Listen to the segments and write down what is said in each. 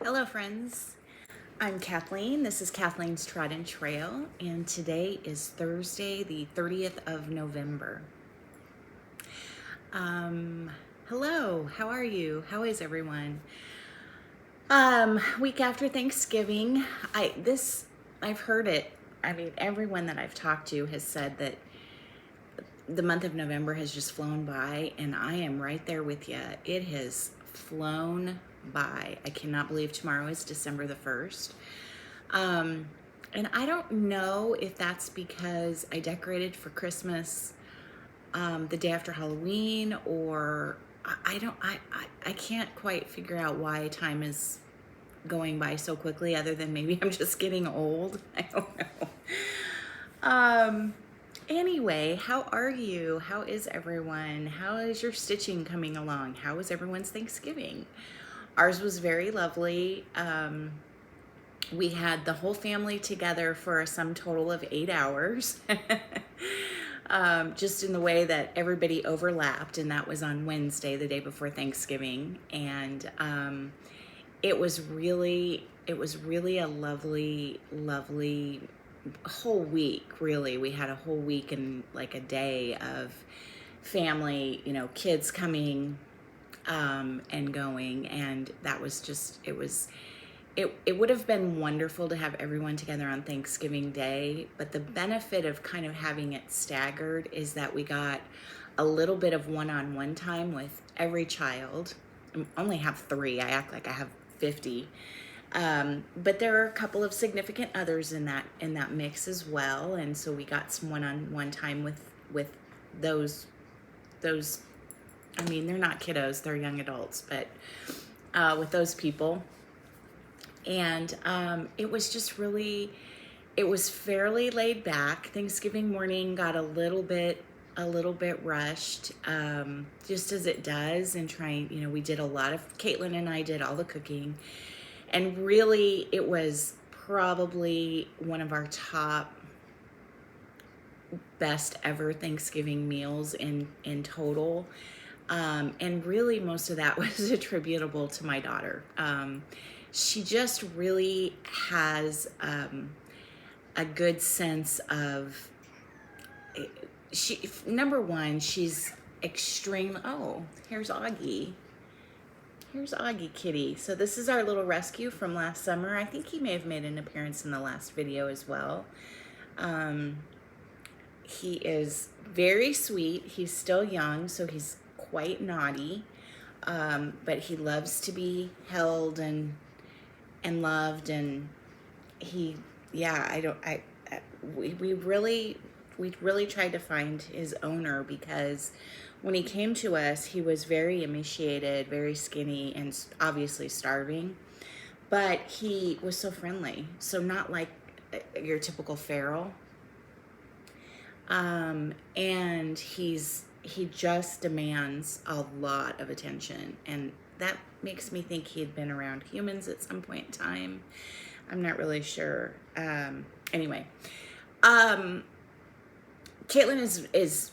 Hello friends, I'm Kathleen. This is Kathleen's Trodden Trail, and today is Thursday, the 30th of November. Hello, how are you? How is everyone? Week after Thanksgiving, I've heard it. I mean, everyone that I've talked to has said that the month of November has just flown by, and I am right there with you. It has flown by. I cannot believe tomorrow is December the 1st. And I don't know if that's because I decorated for Christmas the day after Halloween, or I can't quite figure out why time is going by so quickly, other than maybe I'm just getting old. I don't know. Anyway, how are you? How is everyone? How is your stitching coming along? How was everyone's Thanksgiving? Ours was very lovely. We had the whole family together for a sum total of 8 hours. Just in the way that everybody overlapped, and that was on Wednesday, the day before Thanksgiving. And it was really a lovely whole week. Really, we had a whole week and like a day of family, you know, kids coming and going, and that was just, it would have been wonderful to have everyone together on Thanksgiving Day, but the benefit of kind of having it staggered is that we got a little bit of one-on-one time with every child. I only have 3. I act like I have 50. But there are a couple of significant others in that mix as well, and so we got some one-on-one time with those. I mean, they're not kiddos; they're young adults, but with those people, and it was just really, it was fairly laid back. Thanksgiving morning got a little bit rushed, just as it does, and trying, you know, we did a lot of, Caitlin and I did all the cooking. And really, it was probably one of our top best ever Thanksgiving meals in total. And really, most of that was attributable to my daughter. She just really has a good sense of, number one, she's extreme. Oh, here's Augie. Here's Augie Kitty. So this is our little rescue from last summer. I think he may have made an appearance in the last video as well. He is very sweet. He's still young, so he's quite naughty, but he loves to be held and loved, and he, yeah, we really tried to find his owner, because when he came to us, he was very emaciated, very skinny, and obviously starving, but he was so friendly. So not like your typical feral. And he just demands a lot of attention, and that makes me think he had been around humans at some point in time. I'm not really sure. Anyway, Caitlin is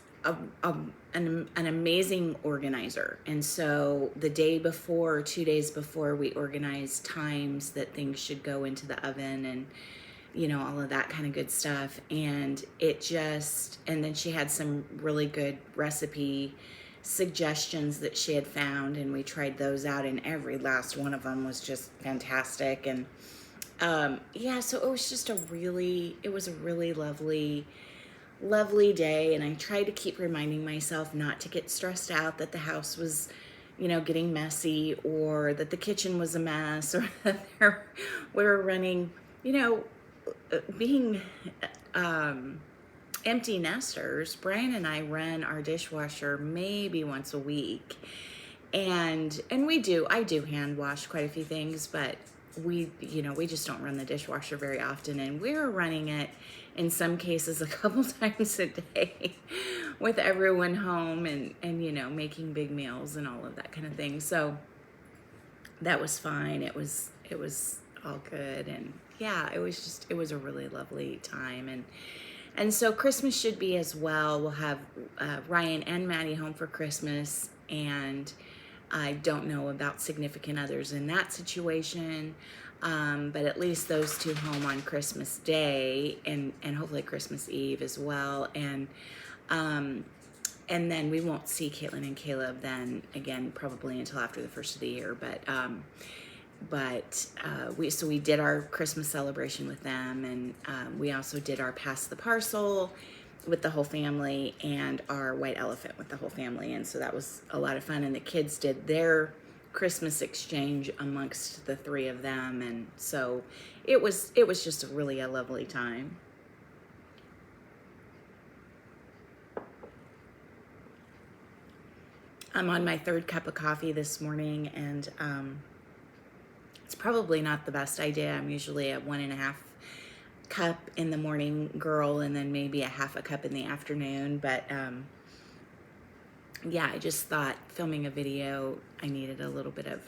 an amazing organizer, and so the day before, 2 days before, we organized times that things should go into the oven, and you know, all of that kind of good stuff. And and then she had some really good recipe suggestions that she had found, and we tried those out, and every last one of them was just fantastic. And yeah, so it was just a really lovely day, and I tried to keep reminding myself not to get stressed out that the house was, you know, getting messy, or that the kitchen was a mess, or that we were running, you know, being empty nesters. Brian and I run our dishwasher maybe once a week, and I do hand wash quite a few things, but we just don't run the dishwasher very often, and we're running it in some cases a couple times a day with everyone home, and you know, making big meals and all of that kind of thing. So that was fine. It was all good, and yeah, it was a really lovely time. And so Christmas should be as well. We'll have Ryan and Maddie home for Christmas, and I don't know about significant others in that situation, but at least those two home on Christmas Day and hopefully Christmas Eve as well. And then we won't see Caitlin and Caleb then again probably until after the first of the year. We did our Christmas celebration with them, and we also did our Pass the Parcel with the whole family and our White Elephant with the whole family, and so that was a lot of fun. And the kids did their Christmas exchange amongst the three of them, and so it was just really a lovely time. I'm on my third cup of coffee this morning, and it's probably not the best idea. I'm usually a 1.5 cup in the morning girl, and then maybe a half a cup in the afternoon. But yeah, I just thought filming a video, I needed a little bit of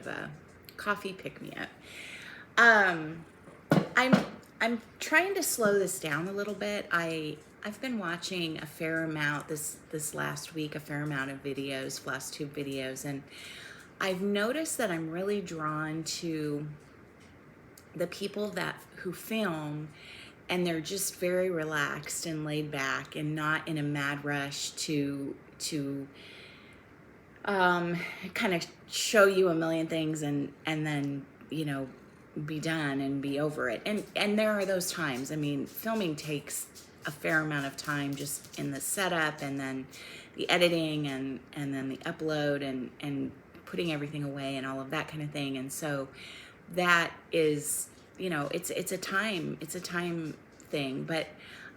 a coffee pick me up. I'm trying to slow this down a little bit. I've been watching a fair amount this last week, a fair amount of videos, Floss Tube videos, and I've noticed that I'm really drawn to the people who film, and they're just very relaxed and laid back and not in a mad rush to kind of show you a million things and then, you know, be done and be over it. And there are those times. I mean, filming takes a fair amount of time just in the setup and then the editing and then the upload and putting everything away and all of that kind of thing. And so that is, you know, it's a time thing. But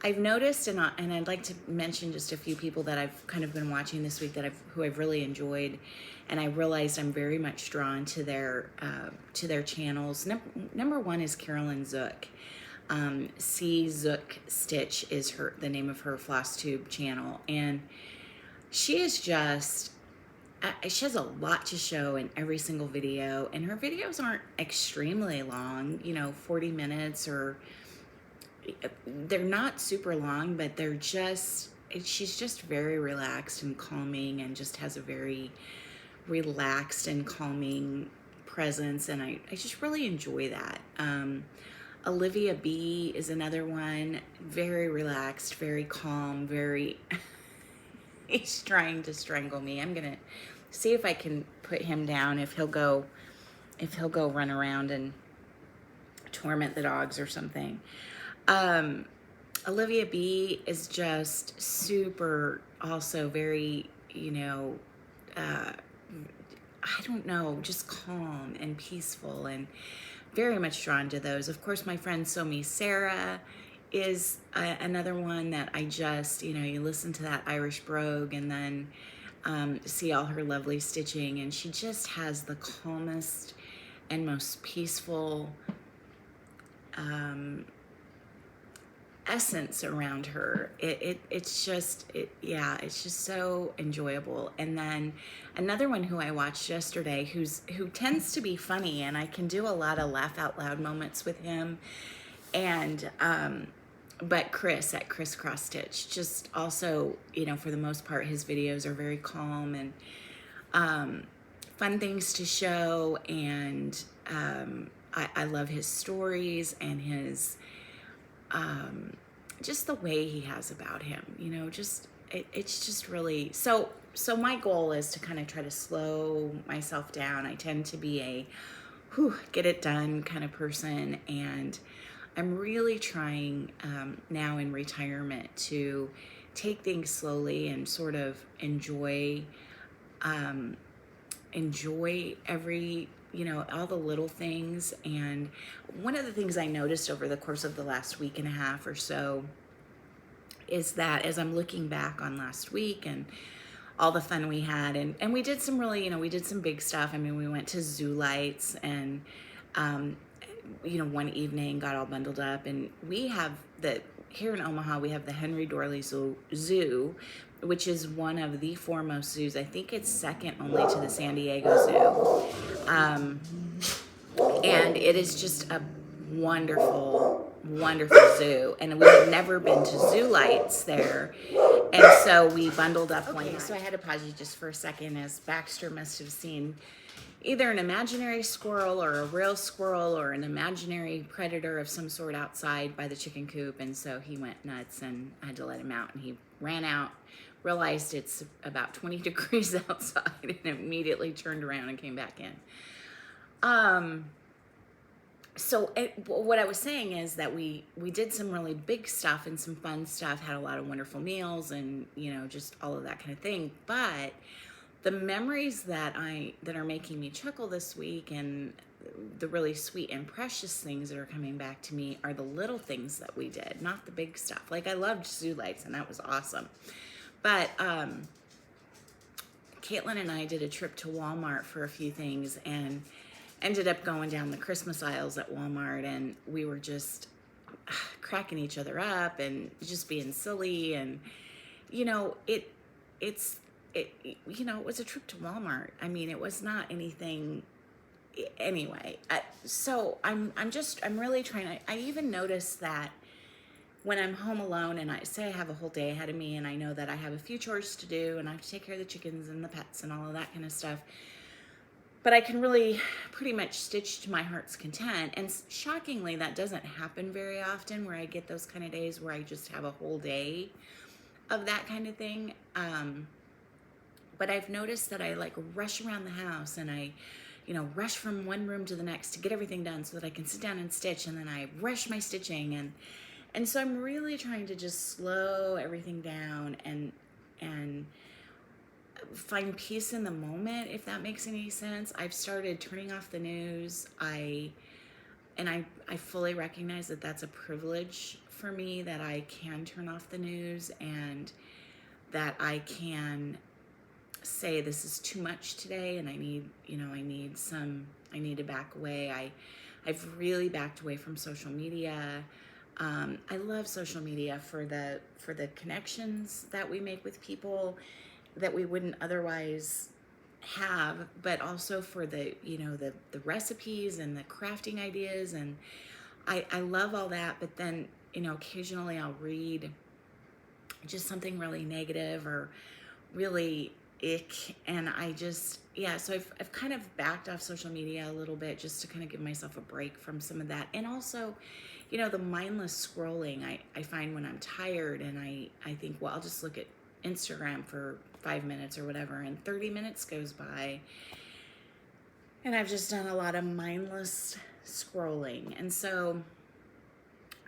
I've noticed, and I'd like to mention just a few people that I've kind of been watching this week who I've really enjoyed, and I realized I'm very much drawn to their channels. Number one is Carolyn Zook. CZookStitch is the name of her Floss Tube channel, and she is just she has a lot to show in every single video, and her videos aren't extremely long, you know, 40 minutes, or they're not super long, but she's just very relaxed and calming, and just has a very relaxed and calming presence, and I just really enjoy that. Olivia B is another one, very relaxed, very calm, very he's trying to strangle me. I'm gonna see if I can put him down, if he'll go run around and torment the dogs or something. Olivia B is just super, also very, you know, I don't know, just calm and peaceful, and very much drawn to those. Of course, my friend SewmeSarah is another one that I just, you know, you listen to that Irish brogue and then see all her lovely stitching, and she just has the calmest and most peaceful essence around her. It's just so enjoyable. And then another one who I watched yesterday who tends to be funny, and I can do a lot of laugh out loud moments with him, and but Chris at XrossStitch, just also, you know, for the most part his videos are very calm and fun things to show, and I love his stories and his just the way he has about him, you know, just it's just really so my goal is to kind of try to slow myself down. I tend to be a get it done kind of person, and I'm really trying now in retirement to take things slowly and sort of enjoy every, you know, all the little things. And one of the things I noticed over the course of the last week and a half or so is that as I'm looking back on last week and all the fun we had, and we did some really, you know, we did some big stuff. I mean, we went to Zoo Lights, and you know, one evening got all bundled up, and we have here in Omaha, we have the Henry Dorley Zoo, which is one of the foremost zoos. I think it's second only to the San Diego Zoo. And it is just a wonderful wonderful zoo, and we had never been to Zoo Lights there, and so we bundled up one night. So I had to pause you just for a second, as Baxter must have seen either an imaginary squirrel or a real squirrel or an imaginary predator of some sort outside by the chicken coop, and so he went nuts, and I had to let him out, and he ran out, realized it's about 20 degrees outside, and immediately turned around and came back in. So what I was saying is that we did some really big stuff and some fun stuff, had a lot of wonderful meals, and, you know, just all of that kind of thing. But the memories that are making me chuckle this week, and the really sweet and precious things that are coming back to me, are the little things that we did, not the big stuff. Like, I loved Zoo Lights, and that was awesome. But Caitlin and I did a trip to Walmart for a few things, and ended up going down the Christmas aisles at Walmart, and we were just cracking each other up and just being silly. And, you know, it you know, it was a trip to Walmart. I mean, it was not anything anyway. So I'm really trying to, I even noticed that when I'm home alone and I say I have a whole day ahead of me, and I know that I have a few chores to do, and I have to take care of the chickens and the pets and all of that kind of stuff, but I can really pretty much stitch to my heart's content. And shockingly, that doesn't happen very often, where I get those kind of days where I just have a whole day of that kind of thing. But I've noticed that I like rush around the house, and I, you know, rush from one room to the next to get everything done so that I can sit down and stitch, and then I rush my stitching. And so I'm really trying to just slow everything down and find peace in the moment, if that makes any sense. I've started turning off the news. I fully recognize that that's a privilege for me, that I can turn off the news, and that I can say this is too much today, and I need to back away. I've really backed away from social media. I love social media for the connections that we make with people that we wouldn't otherwise have, but also for the recipes and the crafting ideas, and I love all that. But then, you know, occasionally I'll read just something really negative or really ick, and so I've kind of backed off social media a little bit, just to kind of give myself a break from some of that. And also, you know, the mindless scrolling, I find when I'm tired, and I think, well, I'll just look at Instagram for 5 minutes or whatever, and 30 minutes goes by, and I've just done a lot of mindless scrolling. And so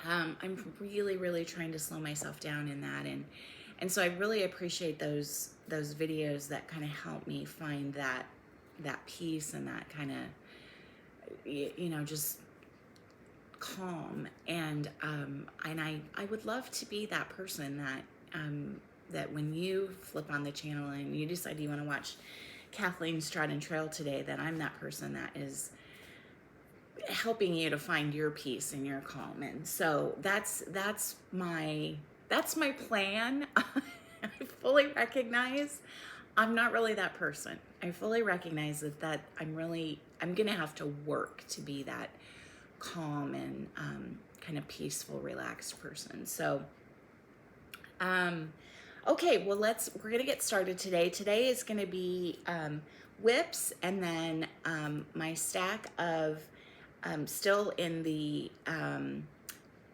I'm really, really trying to slow myself down in that, and so I really appreciate those videos that kind of help me find that peace and that kind of, you know, just calm. And I would love to be that person that when you flip on the channel and you decide you want to watch Kathleen's Trodden Trail today, that I'm that person that is helping you to find your peace and your calm. And so that's my plan. I fully recognize I'm not really that person. I fully recognize that I'm gonna have to work to be that calm and kind of peaceful, relaxed person. So okay, well, we're gonna get started today. Today is gonna be whips, and then my stack of still in the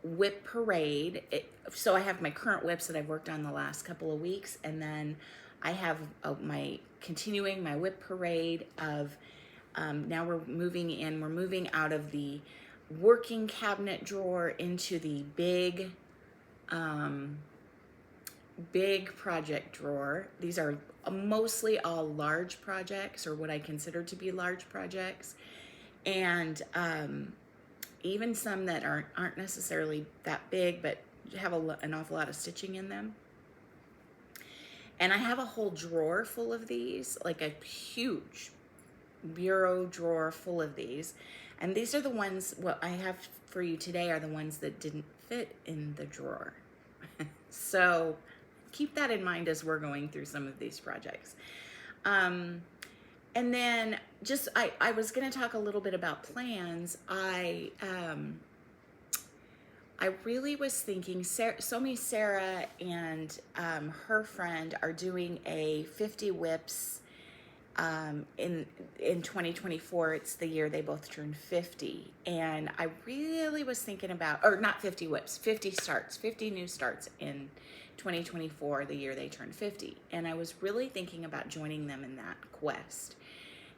whip parade. So I have my current whips that I've worked on the last couple of weeks, and then I have my whip parade of now we're moving out of the working cabinet drawer into the big project drawer. These are mostly all large projects, or what I consider to be large projects, and even some that aren't necessarily that big, but have an awful lot of stitching in them. And I have a whole drawer full of these, like a huge bureau drawer full of these. And these are the ones, what I have for you today are the ones that didn't fit in the drawer. So keep that in mind as we're going through some of these projects. And then I was going to talk a little bit about plans. I really was thinking, SewmeSarah and her friend are doing a 50 whips in 2024. It's the year they both turned 50, and I really was thinking about, or not 50 whips, 50 starts, 50 new starts in 2024, the year they turned 50, and I was really thinking about joining them in that quest.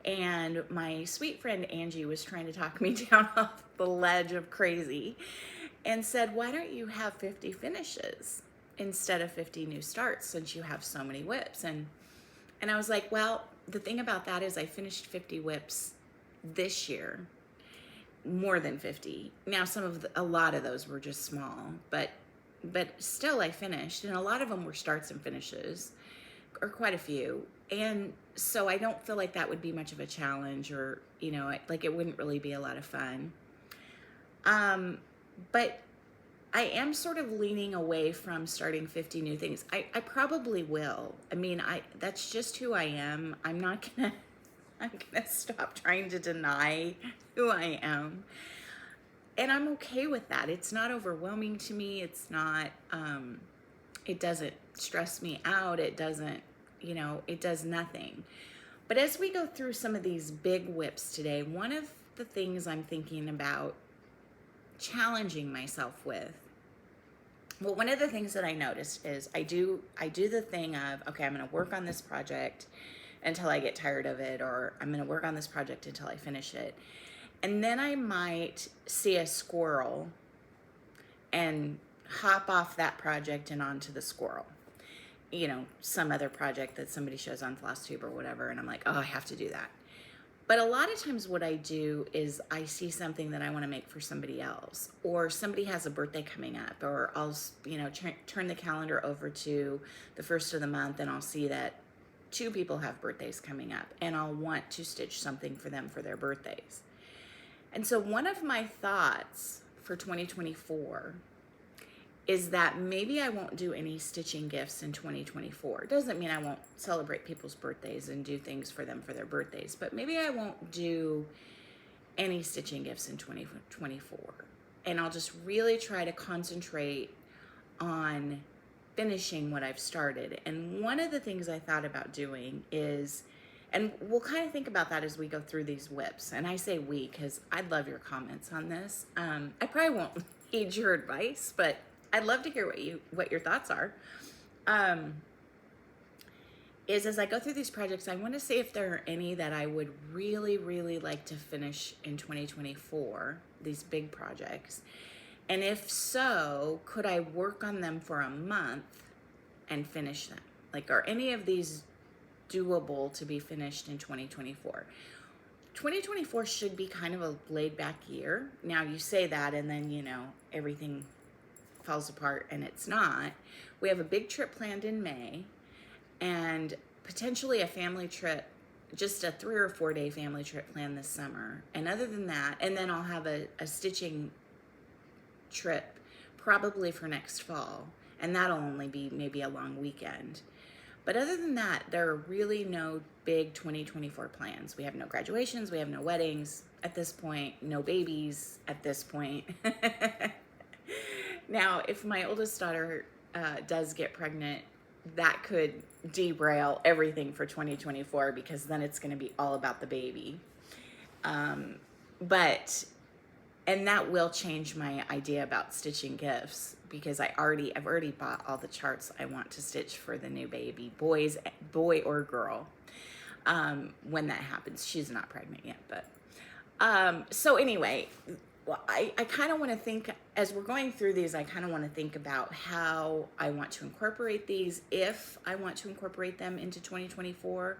And my sweet friend Angie was trying to talk me down off the ledge of crazy and said, why don't you have 50 finishes instead of 50 new starts, since you have so many whips? And I was like, well, the thing about that is I finished 50 whips this year, more than 50. Now, a lot of those were just small, but still I finished, and a lot of them were starts and finishes, or quite a few. And so I don't feel like that would be much of a challenge, or, you know, like it wouldn't really be a lot of fun. But I am sort of leaning away from starting 50 new things. I probably will. I mean, that's just who I am. I'm gonna stop trying to deny who I am. And I'm okay with that. It's not overwhelming to me. It's not, it doesn't stress me out. It doesn't, you know, it does nothing. But as we go through some of these big whips today, one of the things I'm thinking about challenging myself with, well, one of the things that I noticed is I do the thing of, okay, I'm going to work on this project until I get tired of it, or I'm going to work on this project until I finish it. And then I might see a squirrel and hop off that project and onto the squirrel. You know, some other project that somebody shows on Floss Tube or whatever, and I'm like, oh, I have to do that. But a lot of times what I do is I see something that I want to make for somebody else, or somebody has a birthday coming up, or I'll, you know, turn the calendar over to the first of the month, and I'll see that 2 people have birthdays coming up, and I'll want to stitch something for them for their birthdays. And so one of my thoughts for 2024 is that maybe I won't do any stitching gifts in 2024. It doesn't mean I won't celebrate people's birthdays and do things for them for their birthdays, but maybe I won't do any stitching gifts in 2024. And I'll just really try to concentrate on finishing what I've started. And one of the things I thought about doing is, and we'll kind of think about that as we go through these whips. And I say we because I'd love your comments on this. I probably won't heed your advice, but I'd love to hear what your thoughts are. Is as I go through these projects, I want to see if there are any that I would really, really like to finish in 2024, these big projects. And if so, could I work on them for a month and finish them? Like, are any of these doable to be finished in 2024? 2024 should be kind of a laid back year. Now you say that and then, you know, everything falls apart, and it's not. We have a big trip planned in May, and potentially a family trip, just a 3 or 4 day family trip planned this summer. And other than that, and then I'll have a stitching trip probably for next fall, and that'll only be maybe a long weekend. But other than that, there are really no big 2024 plans. We have no graduations, we have no weddings at this point, no babies at this point. Now, if my oldest daughter does get pregnant, that could derail everything for 2024, because then it's going to be all about the baby. And that will change my idea about stitching gifts, because I've already bought all the charts I want to stitch for the new baby, boy or girl. When that happens, she's not pregnant yet, but so anyway. Well, I kind of want to think, as we're going through these, I kind of want to think about how I want to incorporate these, if I want to incorporate them into 2024,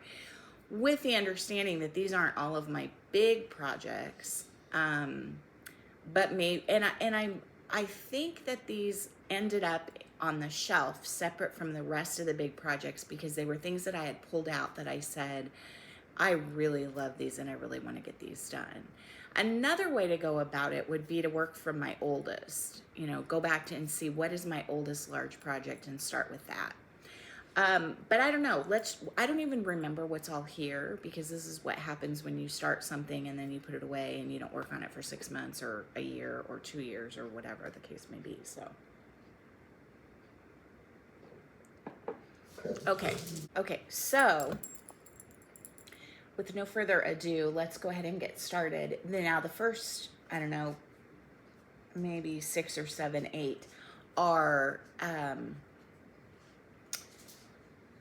with the understanding that these aren't all of my big projects, but maybe, I think that these ended up on the shelf separate from the rest of the big projects, because they were things that I had pulled out that I said, I really love these and I really want to get these done. Another way to go about it would be to work from my oldest, you know, go back to and see what is my oldest large project and start with that. But I don't know, I don't even remember what's all here, because this is what happens when you start something and then you put it away and you don't work on it for 6 months or a year or 2 years or whatever the case may be, so. Okay, so with no further ado, let's go ahead and get started. Now the first, I don't know, maybe 6 or 7, 8 are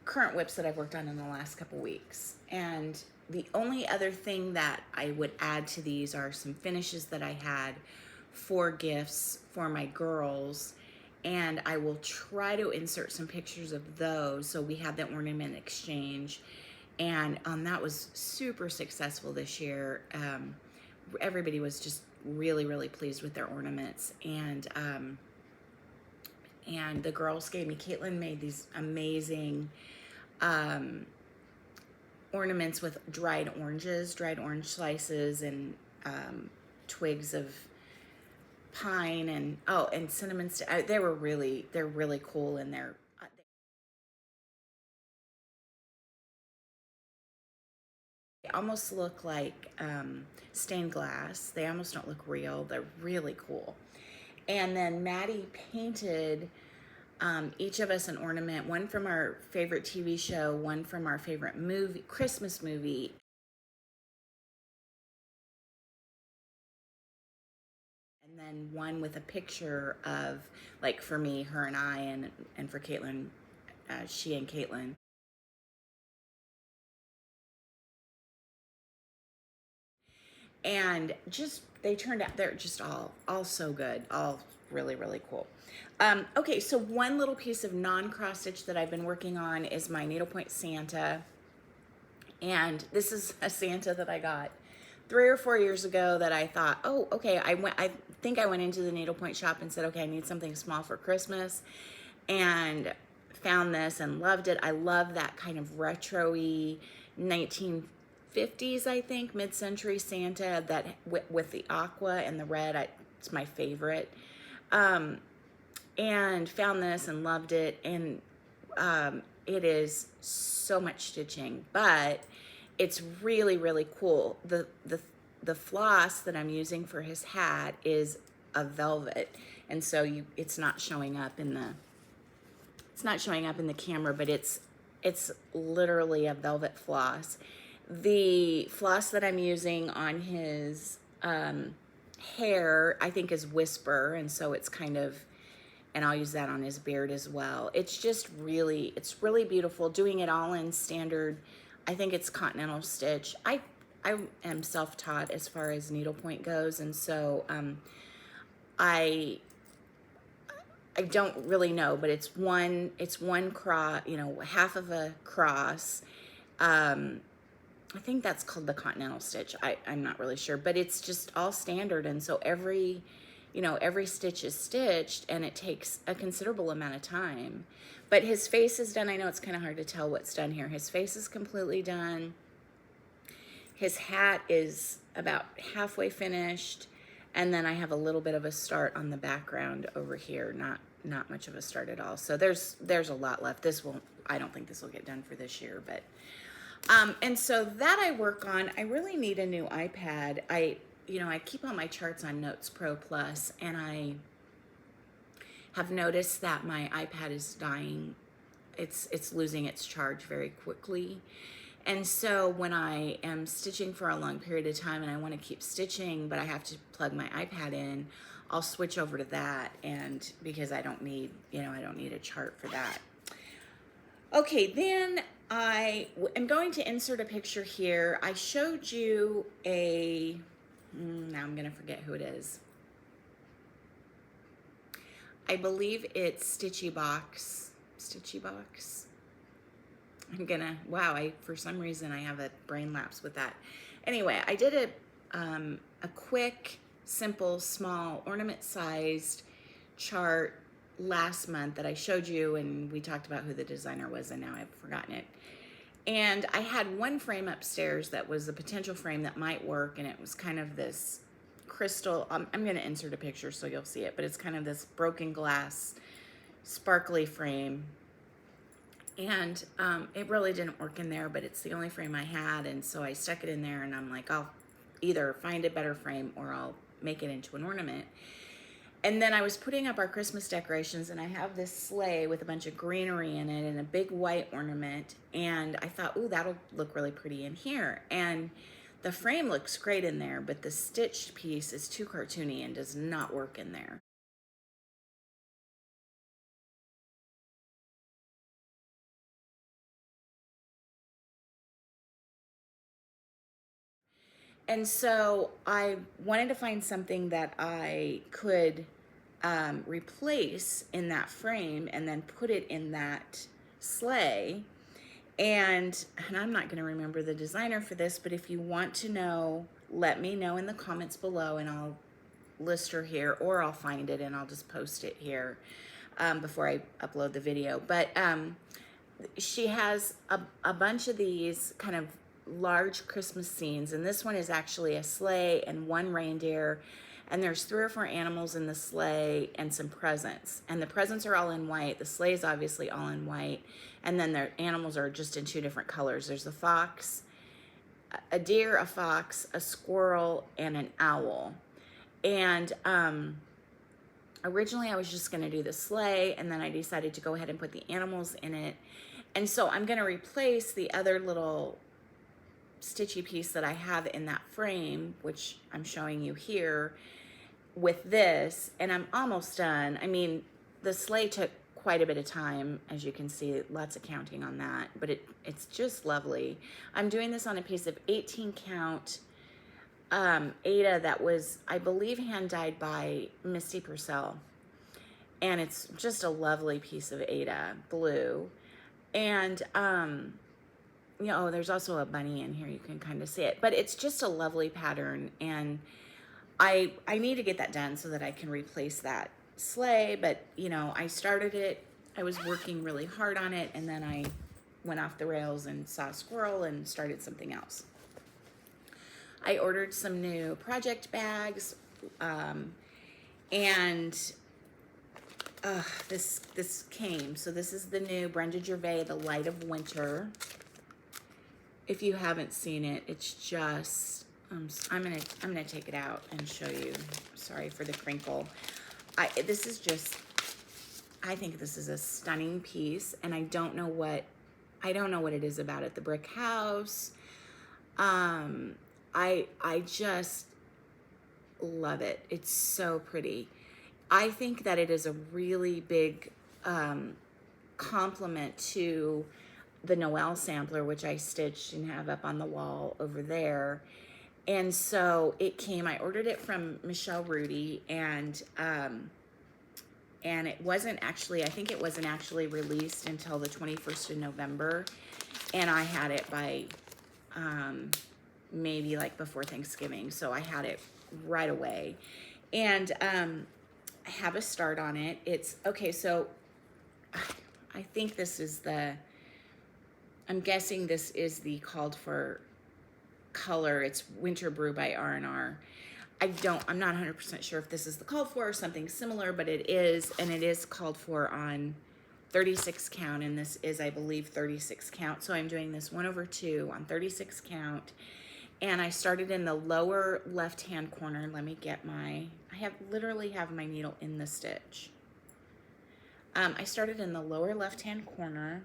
current whips that I've worked on in the last couple weeks. And the only other thing that I would add to these are some finishes that I had for gifts for my girls, and I will try to insert some pictures of those. So we had the ornament exchange, and that was super successful this year. Everybody was just really pleased with their ornaments, and the girls gave me, Caitlin made these amazing ornaments with dried orange slices, and twigs of pine, and cinnamon. They're really cool, and they almost look like stained glass. They almost don't look real. They're really cool. And then Maddie painted each of us an ornament, one from our favorite TV show, one from our favorite movie, Christmas movie. And then one with a picture of, like, for me, her and I, and for Caitlin, she and Caitlin. And just, they turned out, they're just all so good, all really cool. Okay, so one little piece of non-cross stitch that I've been working on is my needlepoint Santa. And this is a Santa that I got 3 or 4 years ago that I thought, oh, okay, I think I went into the needlepoint shop and said, okay, I need something small for Christmas, and found this and loved it. I love that kind of retro-y 1950s, I think, mid-century Santa, that with the aqua and the red. It's my favorite. And found this and loved it, and it is so much stitching, but it's really cool. The floss that I'm using for his hat is a velvet, and so it's not showing up in the camera, but it's literally a velvet floss. The floss that I'm using on his hair, I think, is Whisper, and so it's kind of, and I'll use that on his beard as well. It's really beautiful. Doing it all in standard, I think it's continental stitch. I am self-taught as far as needlepoint goes, and so I don't really know, but it's one cross, half of a cross. I think that's called the continental stitch. I'm not really sure, but it's just all standard, and so every stitch is stitched, and it takes a considerable amount of time. But his face is done. I know it's kind of hard to tell what's done here. His face is completely done. His hat is about halfway finished, and then I have a little bit of a start on the background over here. Not much of a start at all. So there's a lot left. I don't think this will get done for this year, but and so that I work on. I really need a new iPad. I keep all my charts on Notes Pro Plus, and I have noticed that my iPad is dying. It's losing its charge very quickly. And so when I am stitching for a long period of time and I want to keep stitching, but I have to plug my iPad in, I'll switch over to that, and because I don't need a chart for that. Okay, then I am going to insert a picture here. I showed you now I'm going to forget who it is. I believe it's Stitchy Box. For some reason I have a brain lapse with that. Anyway, I did a quick, simple, small, ornament-sized chart last month that I showed you, and we talked about who the designer was, and now I've forgotten it. And I had one frame upstairs that was a potential frame that might work, and it was kind of this crystal. I'm going to insert a picture so you'll see it, but it's kind of this broken glass, sparkly frame. And it really didn't work in there, but it's the only frame I had, and so I stuck it in there, and I'm like, I'll either find a better frame or I'll make it into an ornament. And then I was putting up our Christmas decorations, and I have this sleigh with a bunch of greenery in it and a big white ornament, and I thought, ooh, that'll look really pretty in here. And the frame looks great in there, but the stitched piece is too cartoony and does not work in there. And so I wanted to find something that I could replace in that frame and then put it in that sleigh. And I'm not going to remember the designer for this, but if you want to know, let me know in the comments below, and I'll list her here, or I'll find it and I'll just post it here before I upload the video. But she has a bunch of these kind of large Christmas scenes, and this one is actually a sleigh and one reindeer, and there's 3 or 4 animals in the sleigh and some presents, and the presents are all in white. The sleigh is obviously all in white, and then the animals are just in 2 different colors. There's a fox, a deer, a fox, a squirrel, and an owl. And originally I was just going to do the sleigh, and then I decided to go ahead and put the animals in it. And so I'm going to replace the other little stitchy piece that I have in that frame, which I'm showing you here, with this, and I'm almost done. I mean, the sleigh took quite a bit of time, as you can see, lots of counting on that, but it's just lovely. I'm doing this on a piece of 18 count Aida that was, I believe, hand dyed by Misty Purcell, and it's just a lovely piece of Aida blue. And you know, there's also a bunny in here, you can kind of see it, but it's just a lovely pattern, and I need to get that done so that I can replace that sleigh. But you know, I started it, I was working really hard on it, and then I went off the rails and saw a squirrel and started something else. I ordered some new project bags, and this came. So this is the new Brenda Gervais, The Light of Winter. If you haven't seen it, it's just, I'm gonna take it out and show you. Sorry for the crinkle. This is just, I think this is a stunning piece, and I don't know what it is about it. The brick house, I just love it. It's so pretty. I think that it is a really big compliment to the Noel sampler, which I stitched and have up on the wall over there. And so it came, I ordered it from Michelle Rudy, and it wasn't actually, I think it wasn't actually released until the 21st of November, and I had it by maybe like before Thanksgiving, so I had it right away. And I have a start on it. It's okay, so I think this is the, I'm guessing this is the called for color. It's Winter Brew by R&R. I'm not 100% sure if this is the called for or something similar, but it is, and it is called for on 36 count, and this is, I believe, 36 count. So I'm doing this 1/2 on 36 count, and I started in the lower left-hand corner. Let me get my, literally have my needle in the stitch. I started in the lower left-hand corner,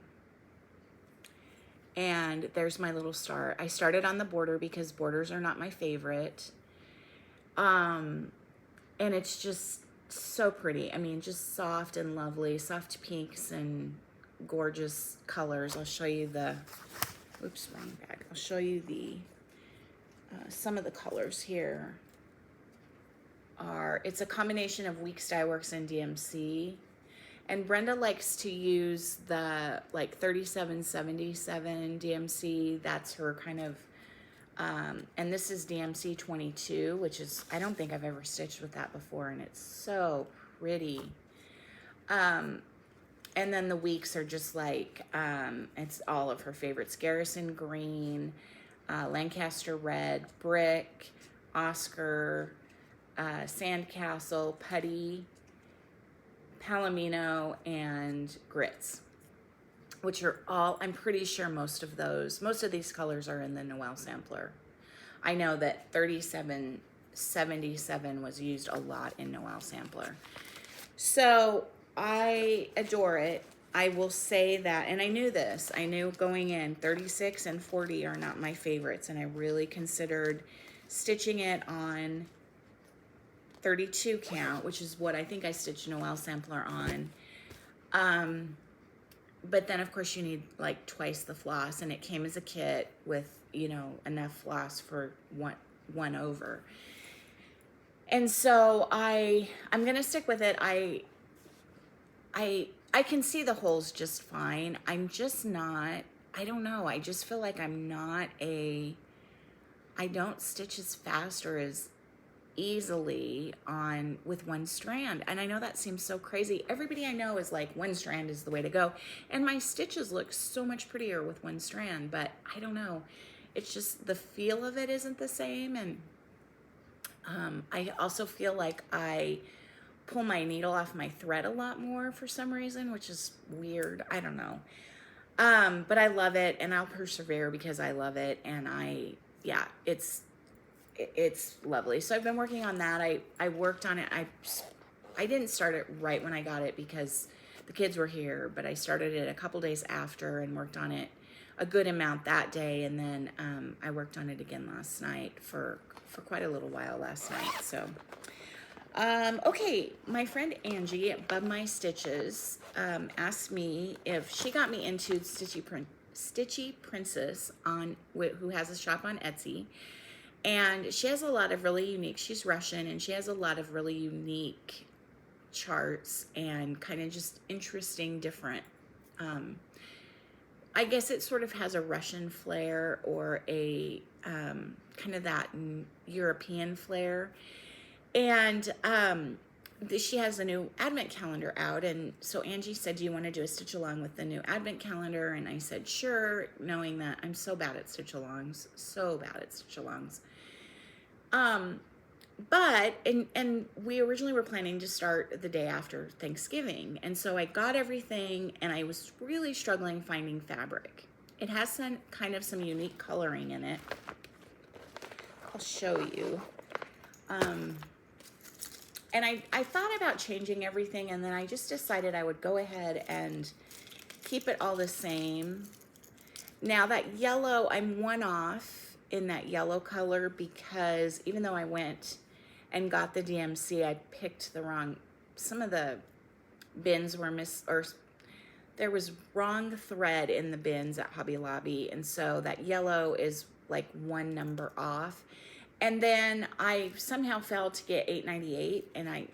and there's my little star. I started on the border because borders are not my favorite. And it's just so pretty. I mean, just soft and lovely, soft pinks and gorgeous colors. I'll show you the, oops, wrong bag. I'll show you the, some of the colors here are, it's a combination of Weeks Dye Works and DMC. And Brenda likes to use the like 3777 DMC. That's her kind of, and this is DMC 22, which is, I don't think I've ever stitched with that before, and it's so pretty. And then the weeks are just like, it's all of her favorites: Garrison Green, Lancaster Red, Brick, Oscar, Sandcastle, Putty, Palomino, and Grits. which are all, I'm pretty sure most of these colors are in the Noel sampler. I know that 3777 was used a lot in Noel sampler. So I adore it. I will say that, and I knew this, I knew going in, 36 and 40 are not my favorites, and I really considered stitching it on 32 count, which is what I think I stitched Noel sampler on. But then of course you need like twice the floss, and it came as a kit with, you know, enough floss for one over. And so I'm gonna stick with it. I can see the holes just fine. I'm just not, I don't know, I just feel like I'm not I don't stitch as fast or as easily on with one strand. And I know that seems so crazy. Everybody I know is like, one strand is the way to go. And my stitches look so much prettier with one strand, but I don't know. It's just the feel of it isn't the same. And I also feel like I pull my needle off my thread a lot more for some reason, which is weird. I don't know. But I love it, and I'll persevere because I love it. And yeah, it's lovely. So I've been working on that. I worked on it. I didn't start it right when I got it because the kids were here, but I started it a couple days after and worked on it a good amount that day. And then I worked on it again last night for quite a little while last night. So okay, my friend Angie at BubmieStitches asked me if she got me into Stitchy Princess who has a shop on Etsy. And she has a lot of really unique, she's Russian, and she has a lot of really unique charts and kind of just interesting, different, I guess it sort of has a Russian flair or a kind of that European flair. And she has a new advent calendar out, and so Angie said, do you want to do a stitch along with the new advent calendar? And I said sure, knowing that I'm so bad at stitch alongs, but we originally were planning to start the day after Thanksgiving, and so I got everything, and I was really struggling finding fabric. It has some kind of some unique coloring in it. I'll show you. And I thought about changing everything, and then I just decided I would go ahead and keep it all the same. Now that yellow, I'm one off in that yellow color because even though I went and got the DMC, I picked the wrong, some of the bins were there was wrong thread in the bins at Hobby Lobby, and so that yellow is like one number off. And then I somehow failed to get $8.98, and I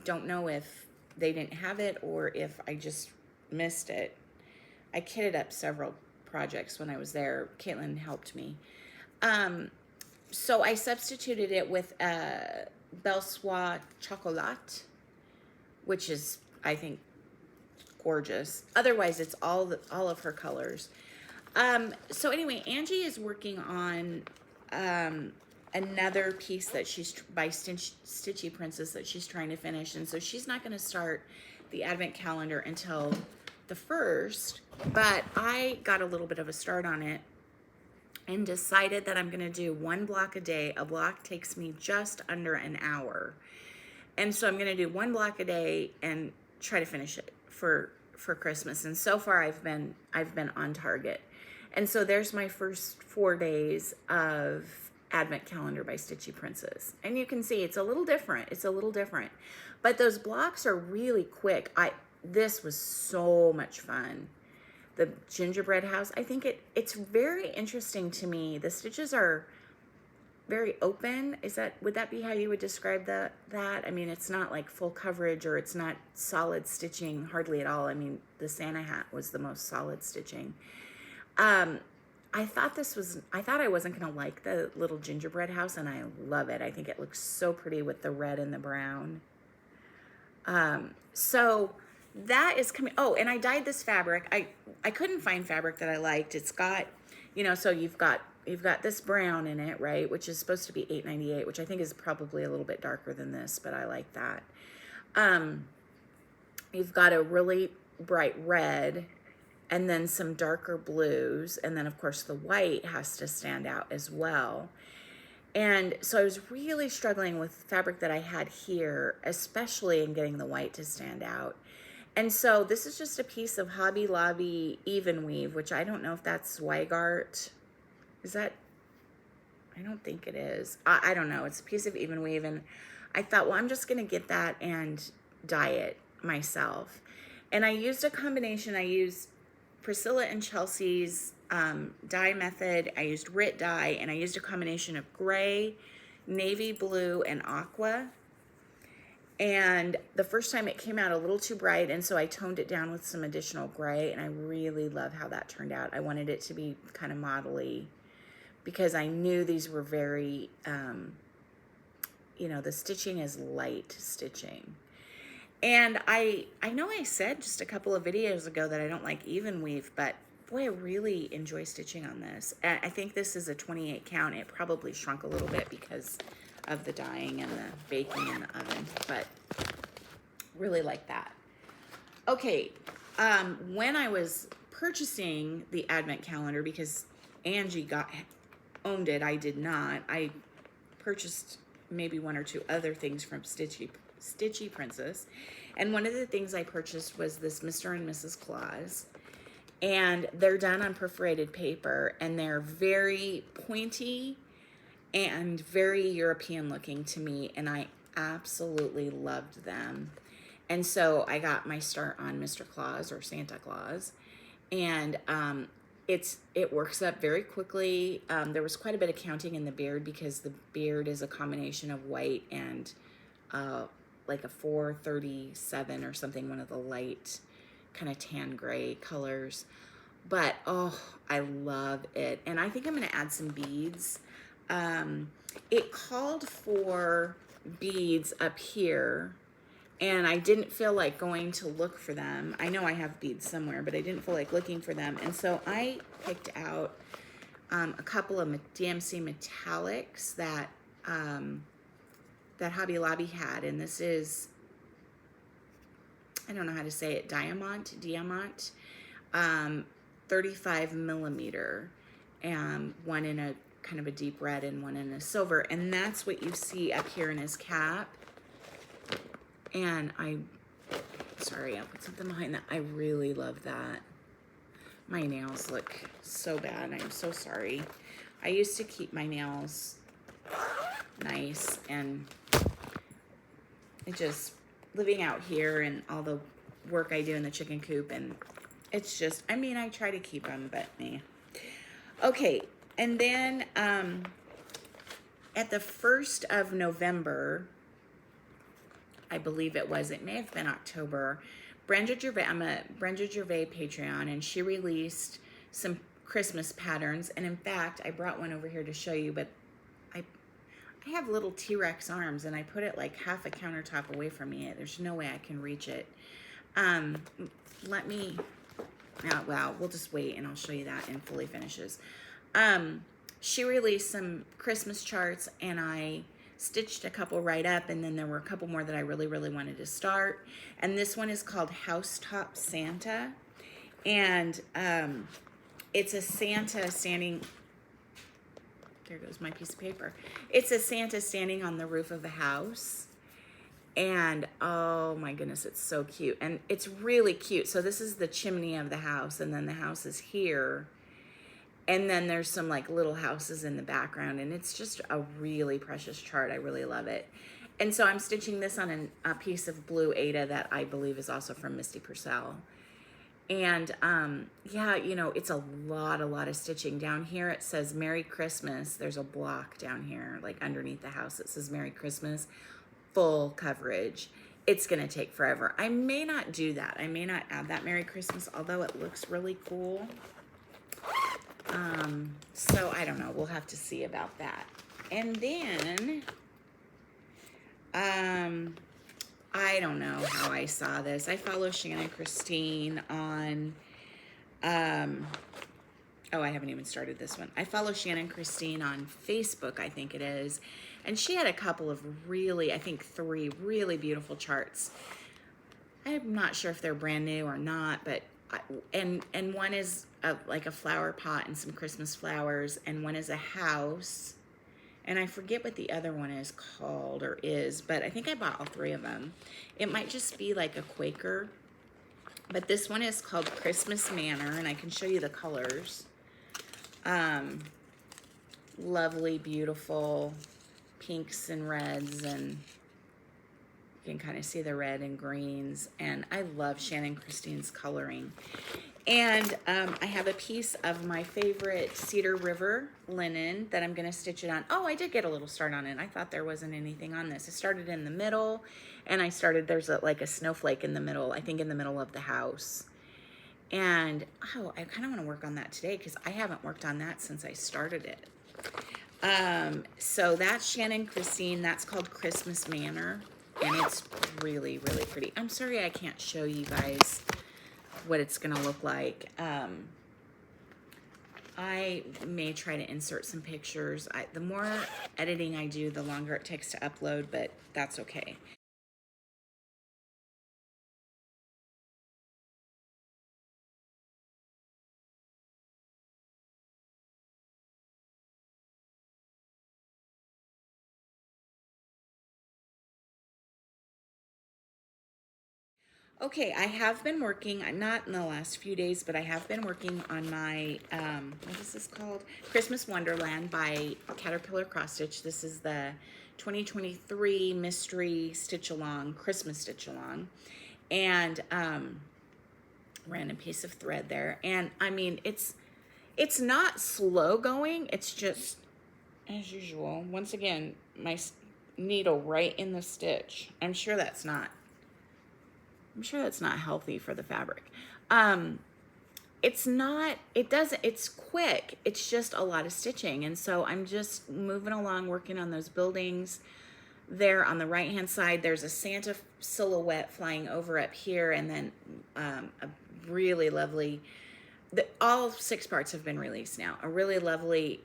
don't know if they didn't have it or if I just missed it. I kitted up several projects when I was there. Caitlin helped me. So I substituted it with Belle Soie Chocolat, which is, I think, gorgeous. Otherwise, it's all of her colors. So anyway, Angie is working on another piece that she's by Stitchy Princess that she's trying to finish, and so she's not going to start the advent calendar until the 1st, but I got a little bit of a start on it and decided that I'm going to do one block a day. A block takes me just under an hour, and so I'm going to do one block a day and try to finish it for Christmas. And so far I've been on target. And so there's my first 4 days of advent calendar by Stitchy Princess, and you can see it's a little different. But those blocks are really quick. This was so much fun. The gingerbread house, I think it's very interesting to me. The stitches are very open. Would that be how you would describe that? I mean, it's not like full coverage, or it's not solid stitching hardly at all. I mean, the Santa hat was the most solid stitching. I thought I wasn't gonna like the little gingerbread house, and I love it. I think it looks so pretty with the red and the brown. So that is coming. Oh, and I dyed this fabric. I couldn't find fabric that I liked. It's got, so you've got this brown in it, right? Which is supposed to be $8.98, which I think is probably a little bit darker than this, but I like that. You've got a really bright red, and then some darker blues, and then of course the white has to stand out as well. And so I was really struggling with fabric that I had here, especially in getting the white to stand out. And so this is just a piece of Hobby Lobby even weave, which I don't know if that's Zweigart. Is that? I don't think it is. I don't know. It's a piece of even weave, and I thought, well, I'm just going to get that and dye it myself. And I used a combination. I used Priscilla and Chelsea's dye method. I used Rit dye, and I used a combination of gray, navy blue, and aqua. And the first time it came out a little too bright, and so I toned it down with some additional gray, and I really love how that turned out. I wanted it to be kind of modelly because I knew these were very, you know, the stitching is light stitching. And I know I said just a couple of videos ago that I don't like even weave, but boy, I really enjoy stitching on this. I think this is a 28 count. It probably shrunk a little bit because of the dyeing and the baking in the oven, but really like that. Okay, when I was purchasing the advent calendar, because Angie owned it, I did not. I purchased maybe one or two other things from Stitchy Princess, and one of the things I purchased was this Mr. and Mrs. Claus, and they're done on perforated paper, and they're very pointy and very European looking to me, and I absolutely loved them. And so I got my start on Mr. Claus or Santa Claus, and it works up very quickly. There was quite a bit of counting in the beard because the beard is a combination of white and like a 437 or something, one of the light kind of tan gray colors. But oh, I love it. And I think I'm going to add some beads. It called for beads up here, and I didn't feel like going to look for them. I know I have beads somewhere, but I didn't feel like looking for them. And so I picked out a couple of DMC metallics that that Hobby Lobby had, and this is, I don't know how to say it, Diamant, 35 millimeter, one in a kind of a deep red and one in a silver, and that's what you see up here in his cap. And sorry, I'll put something behind that. I really love that. My nails look so bad. I'm so sorry. I used to keep my nails nice, and it just, living out here and all the work I do in the chicken coop, and it's just, I mean, I try to keep them, but me. Okay, and then at the 1st of November, I believe it may have been October, Brenda Gervais, I'm a Brenda Gervais Patreon, and she released some Christmas patterns. And in fact, I brought one over here to show you, but I have little T-Rex arms, and I put it like half a countertop away from me. There's no way I can reach it. Well, we'll just wait and I'll show you that in fully finishes. She released some Christmas charts, and I stitched a couple right up, and then there were a couple more that I really, really wanted to start. And this one is called Housetop Santa, and it's a Santa standing, there goes my piece of paper. It's a Santa standing on the roof of the house, and oh my goodness, it's so cute, and it's really cute. So this is the chimney of the house, and then the house is here, and then there's some like little houses in the background, and it's just a really precious chart. I really love it. And so I'm stitching this on a piece of blue Ada that I believe is also from Misty Purcell. And yeah, you know, it's a lot of stitching. Down here it says Merry Christmas. There's a block down here, like underneath the house, it says Merry Christmas, full coverage. It's gonna take forever. I may not do that. I may not add that Merry Christmas, although it looks really cool. So I don't know, we'll have to see about that. And then, I don't know how I saw this. I follow Shannon Christine on, oh, I haven't even started this one. I follow Shannon Christine on Facebook, I think it is. And she had a couple of really, I think 3 really beautiful charts. I'm not sure if they're brand new or not, but and one is like a flower pot and some Christmas flowers, and one is a house, and I forget what the other one is called or is, but I think I bought all three of them. It might just be like a Quaker, but this one is called Christmas Manor, and I can show you the colors. Lovely, beautiful pinks and reds, and you can kind of see the red and greens, and I love Shannon Christine's coloring. And I have a piece of my favorite Cedar River linen that I'm going to stitch it on. Oh, I did get a little start on it. I thought there wasn't anything on this. I started in the middle, and there's like a snowflake in the middle, I think in the middle of the house. And, oh, I kind of want to work on that today because I haven't worked on that since I started it. So that's Shannon Christine. That's called Christmas Manor, and it's really, really pretty. I'm sorry I can't show you guys what it's gonna look like. I may try to insert some pictures. The more editing I do, the longer it takes to upload, but that's okay. Okay, I have been working, not in the last few days, but I have been working on my, what is this called? Christmas Wonderland by Caterpillar Cross Stitch. This is the 2023 Mystery Stitch Along, Christmas Stitch Along. And random piece of thread there. And I mean, it's not slow going. It's just, as usual, once again, my needle right in the stitch. I'm sure that's not healthy for the fabric. It's quick. It's just a lot of stitching. And so I'm just moving along, working on those buildings. There on the right-hand side, there's a Santa silhouette flying over up here, and then a really lovely, all 6 parts have been released now. A really lovely,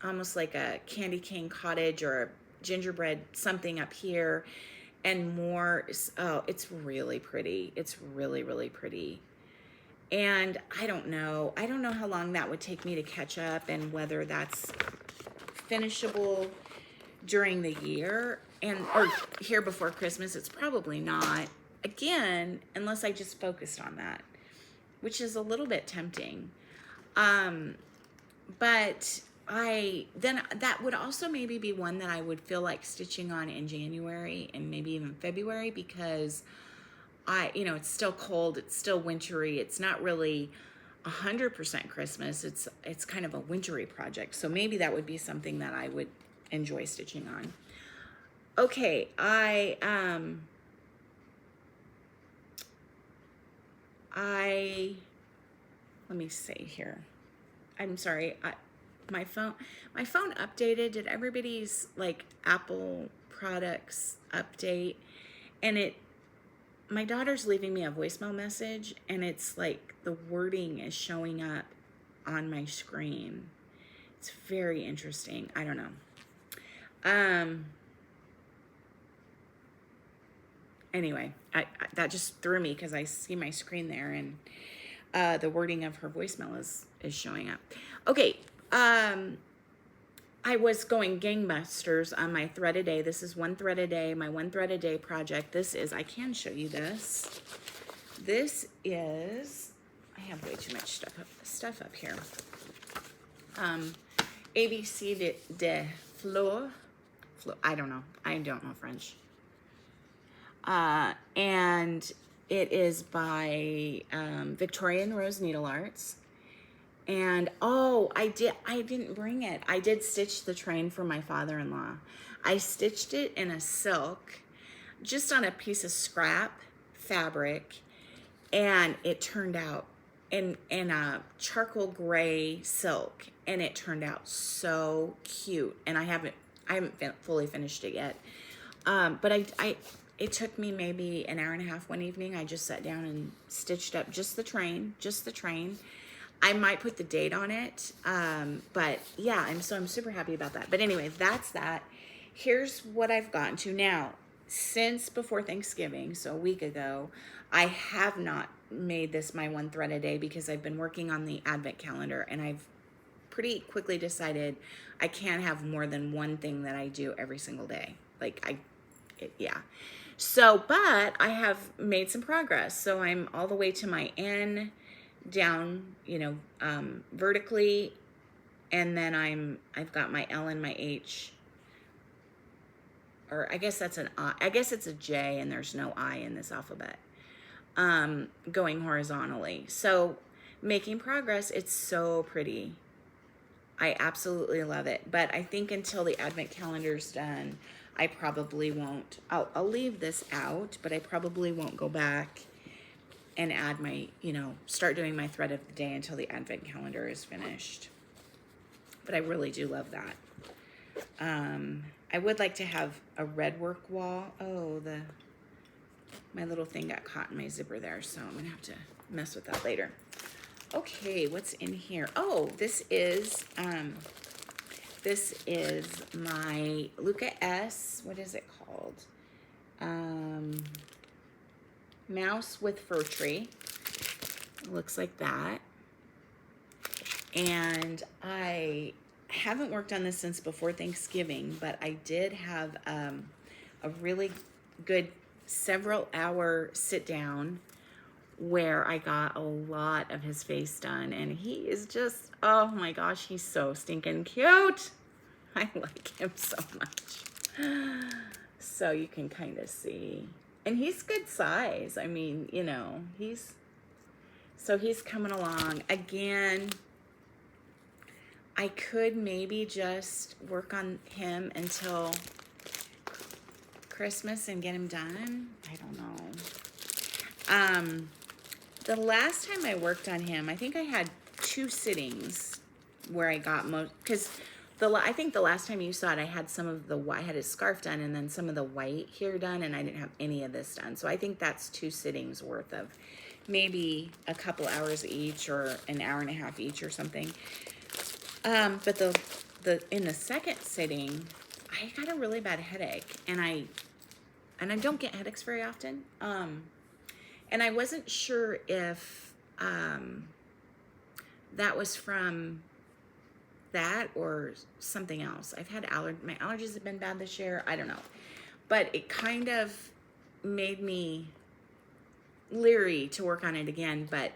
almost like a candy cane cottage or a gingerbread something up here. And more, oh, it's really pretty. It's really, really pretty. And I don't know how long that would take me to catch up and whether that's finishable during the year or here before Christmas. It's probably not, again, unless I just focused on that, which is a little bit tempting. But that would also maybe be one that I would feel like stitching on in January and maybe even February, because it's still cold, it's still wintry, it's not really 100% Christmas, it's kind of a wintry project. So maybe that would be something that I would enjoy stitching on. Okay, let me see here. I'm sorry, my phone updated. Did everybody's like Apple products update? And my daughter's leaving me a voicemail message, and it's like the wording is showing up on my screen. It's very interesting. I don't know. Anyway, that just threw me because I see my screen there, and the wording of her voicemail is showing up. Okay. I was going gangbusters on my thread a day. This is one thread a day, my one thread a day project. I can show you this. This is, I have way too much stuff up here. ABC de Fleur. I don't know French. And it is by Victorian Rose Needle Arts. And I didn't bring it. I did stitch the train for my father-in-law. I stitched it in a silk, just on a piece of scrap fabric, and it turned out in a charcoal gray silk, and it turned out so cute. And I haven't fully finished it yet. But it took me maybe an hour and a half one evening. I just sat down and stitched up just the train. I might put the date on it, but yeah, I'm super happy about that. But anyway, that's that. Here's what I've gotten to now. Since before Thanksgiving, so a week ago, I have not made this my one thread a day because I've been working on the advent calendar, and I've pretty quickly decided I can't have more than one thing that I do every single day. Like yeah. So, but I have made some progress. So I'm all the way to my N down, you know, vertically, and then I've got my L and my H, or I guess that's an I. I guess it's a J, and there's no I in this alphabet. Going horizontally. So making progress. It's so pretty. I absolutely love it. But I think until the advent calendar's done, I probably won't. I'll leave this out, but I probably won't go back and add my, you know, start doing my thread of the day until the advent calendar is finished. But I really do love that. I would like to have a red work wall. Oh, my little thing got caught in my zipper there, so I'm gonna have to mess with that later. Okay, what's in here? Oh, this is my Luca S. What is it called? Mouse with Fir Tree. It looks like that. And I haven't worked on this since before Thanksgiving, but I did have a really good several hour sit down where I got a lot of his face done, and he is just, oh my gosh, he's so stinking cute. I like him so much. So you can kind of see, and he's good size. I mean, you know, he's coming along. Again, I could maybe just work on him until Christmas and get him done. I don't know. The last time I worked on him, I think I had 2 sittings where I got most, because I think the last time you saw it, I had some of the white, I had his scarf done, and then some of the white here done, and I didn't have any of this done. So I think that's 2 sittings worth of maybe a couple hours each, or an hour and a half each or something. But in the second sitting, I got a really bad headache, and I don't get headaches very often. And I wasn't sure if that was from that or something else. I've had my allergies have been bad this year. I don't know. But it kind of made me leery to work on it again, but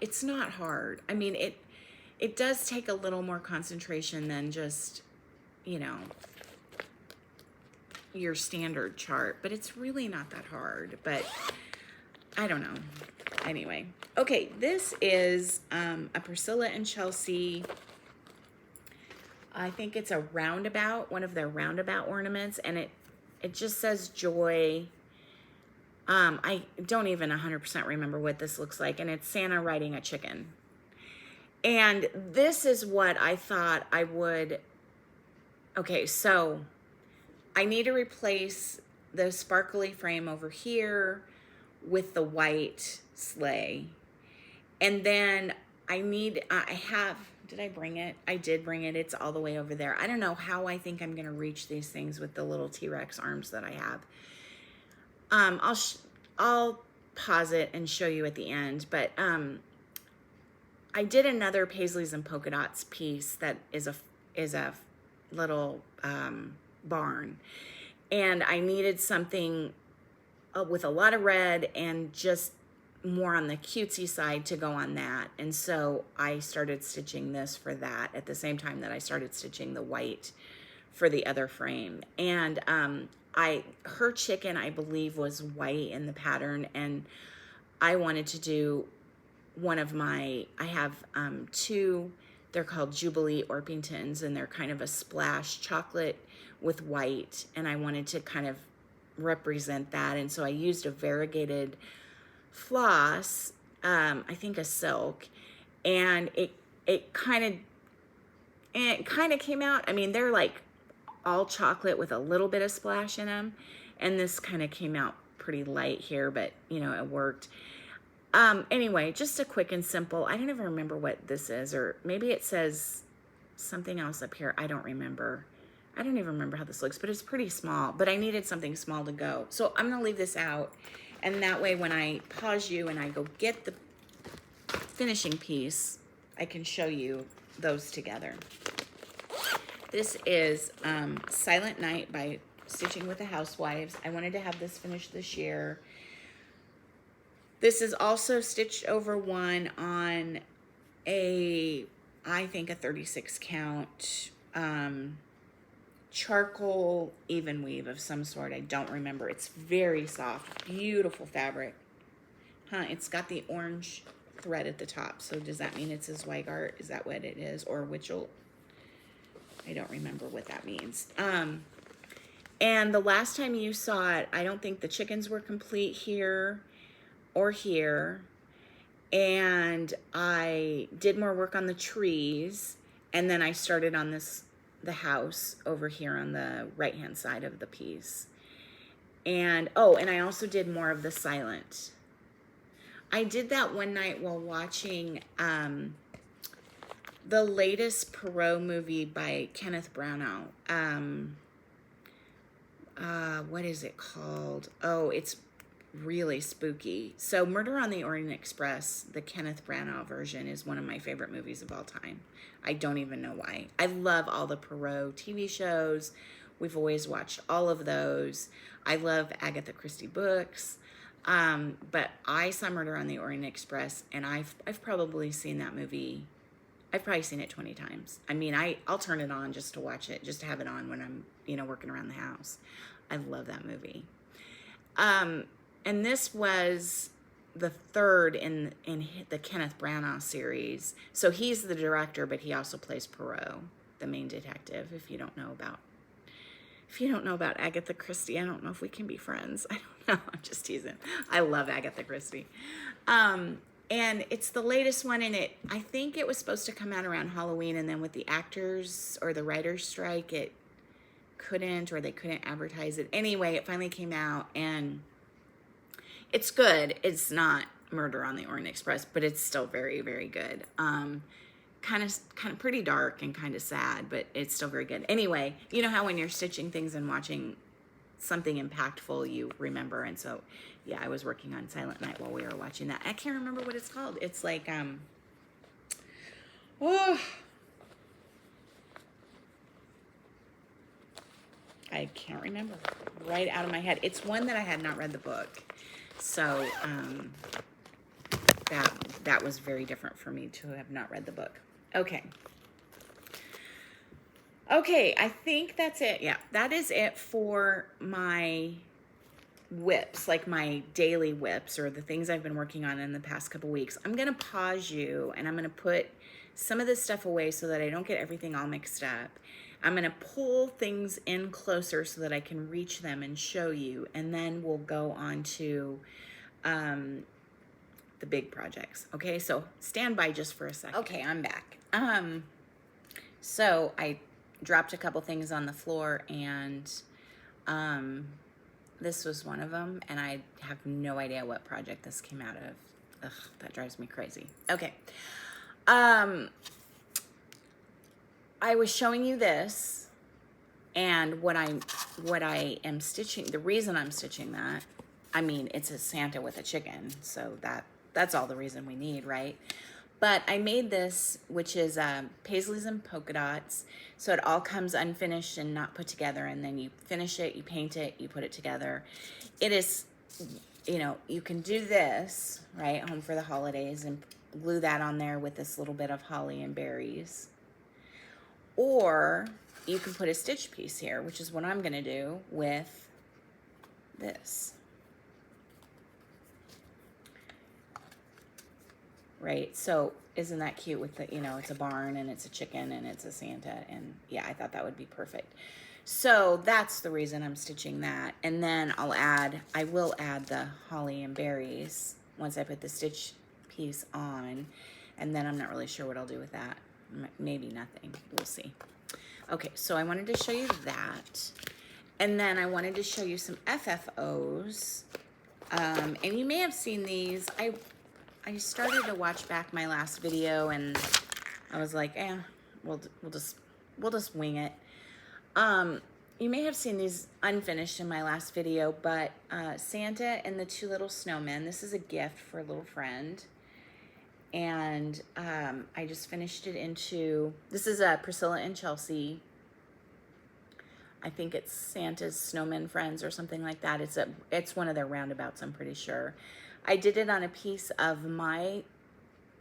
it's not hard. I mean, it does take a little more concentration than just, you know, your standard chart, but it's really not that hard. But I don't know. Anyway, okay, this is a Priscilla and Chelsea. I think it's a roundabout, one of their roundabout ornaments, and it just says joy. I don't even 100% remember what this looks like, and it's Santa riding a chicken. And this is what I thought I would. Okay, so I need to replace the sparkly frame over here with the white sleigh. And then did I bring it? I did bring it. It's all the way over there. I don't know how I think I'm going to reach these things with the little T-Rex arms that I have. I'll pause it and show you at the end, but I did another Paisleys and Polka Dots piece that is a little barn, and I needed something with a lot of red and just more on the cutesy side to go on that. And so I started stitching this for that at the same time that I started stitching the white for the other frame. And her chicken, I believe, was white in the pattern, and I wanted to do one of I have 2, they're called Jubilee Orpingtons, and they're kind of a splash chocolate with white, and I wanted to kind of represent that. And so I used a variegated floss, I think a silk, and it kind of came out. I mean, they're like all chocolate with a little bit of splash in them, and this kind of came out pretty light here, but you know, it worked. Anyway, just a quick and simple. I don't even remember what this is, or maybe it says something else up here. I don't remember. I don't even remember how this looks, but it's pretty small. But I needed something small to go. So I'm going to leave this out, And that way when I pause you and I go get the finishing piece, I can show you those together. This is Silent Night by Stitching with the Housewives. I wanted to have this finished this year. This is also stitched over one on a, I think a 36 count charcoal even weave of some sort. I don't remember. It's very soft, beautiful fabric. It's got the orange thread at the top. So does that mean it's a Zweigart? Is that what it is? Or Witchell? I don't remember what that means. And the last time you saw it, I don't think the chickens were complete here or here. And I did more work on the trees. And then I started on the house over here on the right-hand side of the piece. And, oh, and I also did more of the silent. I did that one night while watching the latest Perot movie by Kenneth Branagh. What is it called? Oh, it's really spooky. So Murder on the Orient Express, the Kenneth Branagh version, is one of my favorite movies of all time. I don't even know why. I love all the Perot TV shows. We've always watched all of those. I love Agatha Christie books. But I saw Murder on the Orient Express, and I've probably seen that movie. I've probably seen it 20 times. I mean, I'll turn it on just to watch it, just to have it on when I'm, working around the house. I love that movie. And this was the third in the Kenneth Branagh series. So he's the director, but he also plays Perot, the main detective. If you don't know about Agatha Christie, I don't know if we can be friends. I don't know. I'm just teasing. I love Agatha Christie. And it's the latest one in it. I think it was supposed to come out around Halloween, and then with the actors or the writers' strike, it couldn't, or they couldn't advertise it. Anyway, it finally came out, and it's good. It's not Murder on the Orient Express, but it's still very, very good. Kind of pretty dark and kind of sad, but it's still very good. Anyway, you know how when you're stitching things and watching something impactful, you remember. And so, yeah, I was working on Silent Night while we were watching that. I can't remember what it's called. It's like, I can't remember right out of my head. It's one that I had not read the book. So, that was very different for me to have not read the book. Okay. Okay, I think that's it. Yeah, that is it for my whips, like my daily whips or the things I've been working on in the past couple weeks. I'm going to pause you, and I'm going to put some of this stuff away so that I don't get everything all mixed up. I'm going to pull things in closer so that I can reach them and show you, and then we'll go on to the big projects. Okay, so stand by just for a second. Okay, I'm back. So I dropped a couple things on the floor, and this was one of them, and I have no idea what project this came out of. Ugh, that drives me crazy. Okay. I was showing you this, and what I am stitching, the reason I'm stitching that, I mean, it's a Santa with a chicken, so that's all the reason we need, right? But I made this, which is paisleys and polka dots, so it all comes unfinished and not put together, and then you finish it, you paint it, you put it together. It is, you can do this, right, home for the holidays, and glue that on there with this little bit of holly and berries. Or you can put a stitch piece here, which is what I'm going to do with this. Right, so isn't that cute with the, it's a barn and it's a chicken and it's a Santa, and yeah, I thought that would be perfect. So that's the reason I'm stitching that. And then I will add the holly and berries once I put the stitch piece on, and then I'm not really sure what I'll do with that. Maybe nothing, we'll see. Okay, so I wanted to show you that, and then I wanted to show you some FFOs, and you may have seen these. I started to watch back my last video, and I was like, we'll just wing it. you may have seen these unfinished in my last video, but Santa and the two little snowmen. This is a gift for a little friend. And I just finished it into, this is Priscilla and Chelsea. I think it's Santa's Snowman Friends or something like that. It's one of their roundabouts, I'm pretty sure. I did it on a piece of my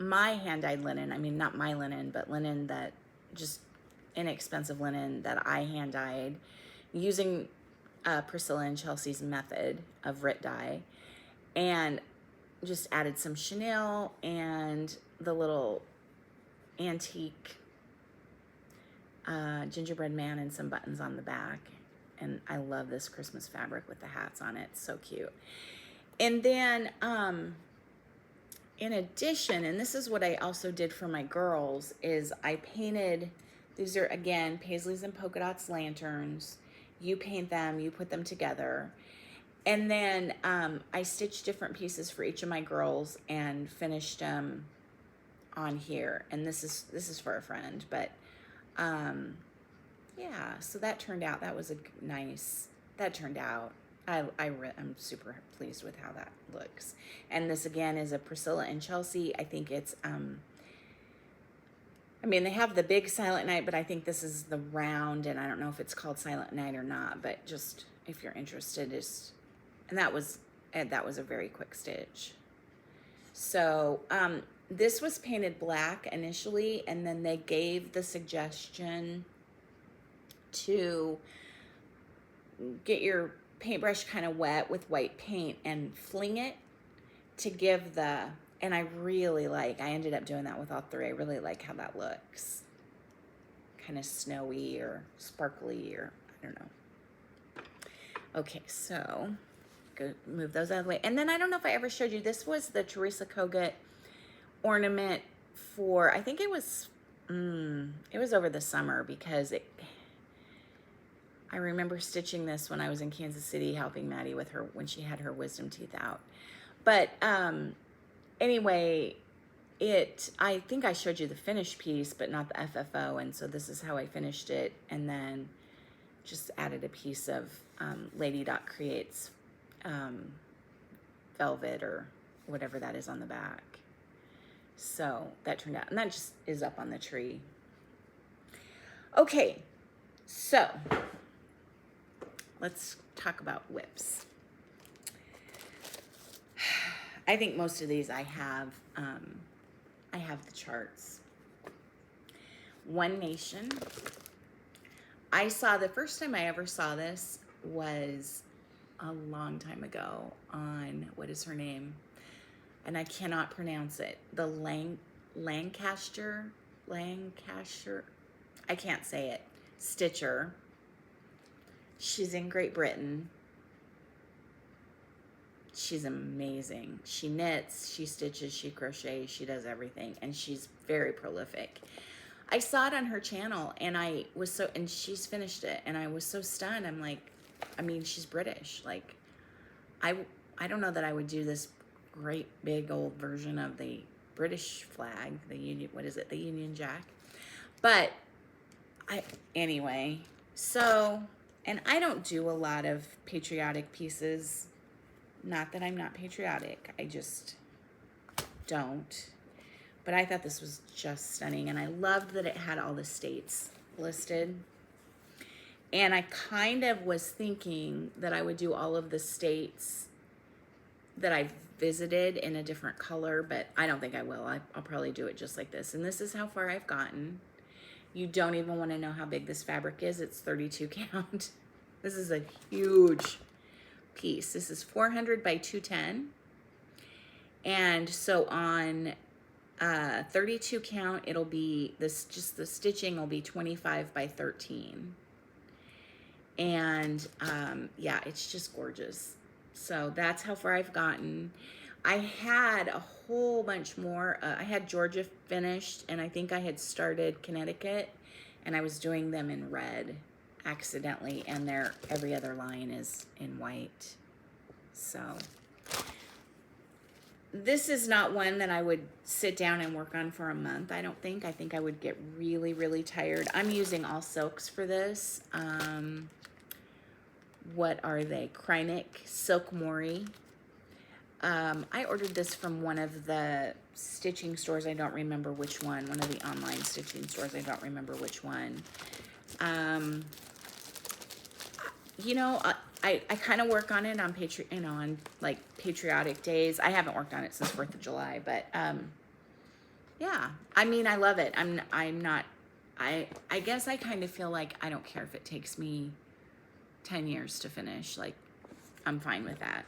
hand-dyed linen. I mean, not my linen, but linen that, just inexpensive linen that I hand-dyed using Priscilla and Chelsea's method of Rit dye. And just added some chenille and the little antique gingerbread man and some buttons on the back. And I love this Christmas fabric with the hats on it. It's so cute. And then in addition, and this is what I also did for my girls, is I painted, these are again Paisleys and Polka Dots lanterns. You paint them, you put them together. And then I stitched different pieces for each of my girls and finished them on here. And this is for a friend, but yeah, so that turned out, that was a nice, that turned out. I'm super pleased with how that looks. And this again is a Priscilla and Chelsea. I think it's, I mean, they have the big Silent Night, but I think this is the round, and I don't know if it's called Silent Night or not, but just if you're interested, and that was a very quick stitch. So this was painted black initially, and then they gave the suggestion to get your paintbrush kind of wet with white paint and fling it to give the, and I ended up doing that with all three. I really like how that looks. Kind of snowy or sparkly, or I don't know. Okay, so go move those out of the way. And then I don't know if I ever showed you, this was the Teresa Kogut ornament for, I think it was over the summer, because I remember stitching this when I was in Kansas City helping Maddie with her, when she had her wisdom teeth out. But anyway, I think I showed you the finished piece, but not the FFO, and so this is how I finished it, and then just added a piece of Lady Dot Creates velvet or whatever that is on the back. So that turned out, and that just is up on the tree. Okay, so let's talk about whips. I think most of these I have the charts. One Nation. I saw, the first time I ever saw this was a long time ago on, what is her name? And I cannot pronounce it. The Lancashire, I can't say it. Stitcher. She's in Great Britain. She's amazing. She knits, she stitches, she crochets, she does everything, and she's very prolific. I saw it on her channel, and and she's finished it, and I was so stunned. I'm like, I mean, she's British. Like, I don't know that I would do this great big old version of the British flag, the Union, what is it, the Union Jack? But anyway, so, and I don't do a lot of patriotic pieces. Not that I'm not patriotic, I just don't. But I thought this was just stunning, and I loved that it had all the states listed. And I kind of was thinking that I would do all of the states that I've visited in a different color, but I don't think I will. I'll probably do it just like this. And this is how far I've gotten. You don't even want to know how big this fabric is. It's 32 count. This is a huge piece. This is 400 by 210. And so on 32 count, it'll be this, just the stitching will be 25 by 13. And yeah, it's just gorgeous. So that's how far I've gotten. I had a whole bunch more. I had Georgia finished, and I think I had started Connecticut, and I was doing them in red accidentally, and every other line is in white. So this is not one that I would sit down and work on for a month, I don't think. I think I would get really, really tired. I'm using all silks for this. what are they? Krynic Silk Mori. I ordered this from one of the stitching stores. I don't remember which one. One of the online stitching stores. I don't remember which one. You know, I kind of work on it on on like patriotic days. I haven't worked on it since 4th of July, but yeah. I mean, I love it. I guess I kind of feel like I don't care if it takes me 10 years to finish. Like, I'm fine with that.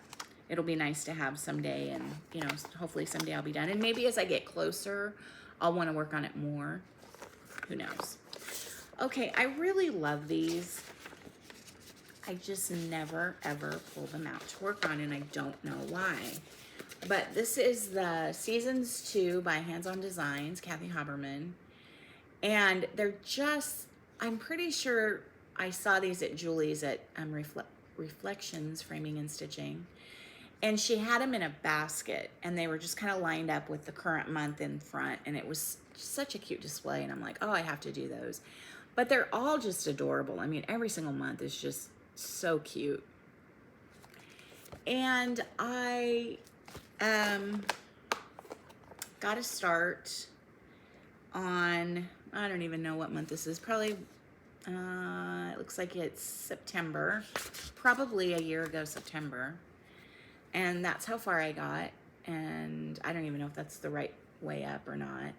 It'll be nice to have someday, and, you know, hopefully someday I'll be done. And maybe as I get closer, I'll want to work on it more. Who knows? Okay, I really love these. I just never, ever pull them out to work on, and I don't know why. But this is the Seasons 2 by Hands On Designs, Kathy Haberman. And they're just, I'm pretty sure I saw these at Julie's at Reflections Framing and Stitching. And she had them in a basket, and they were just kind of lined up with the current month in front, and it was such a cute display, and I'm like, oh, I have to do those. But they're all just adorable. I mean, every single month is just so cute. And I got to start on, I don't even know what month this is, probably, it looks like it's September, probably a year ago September. And that's how far I got, and I don't even know if that's the right way up or not.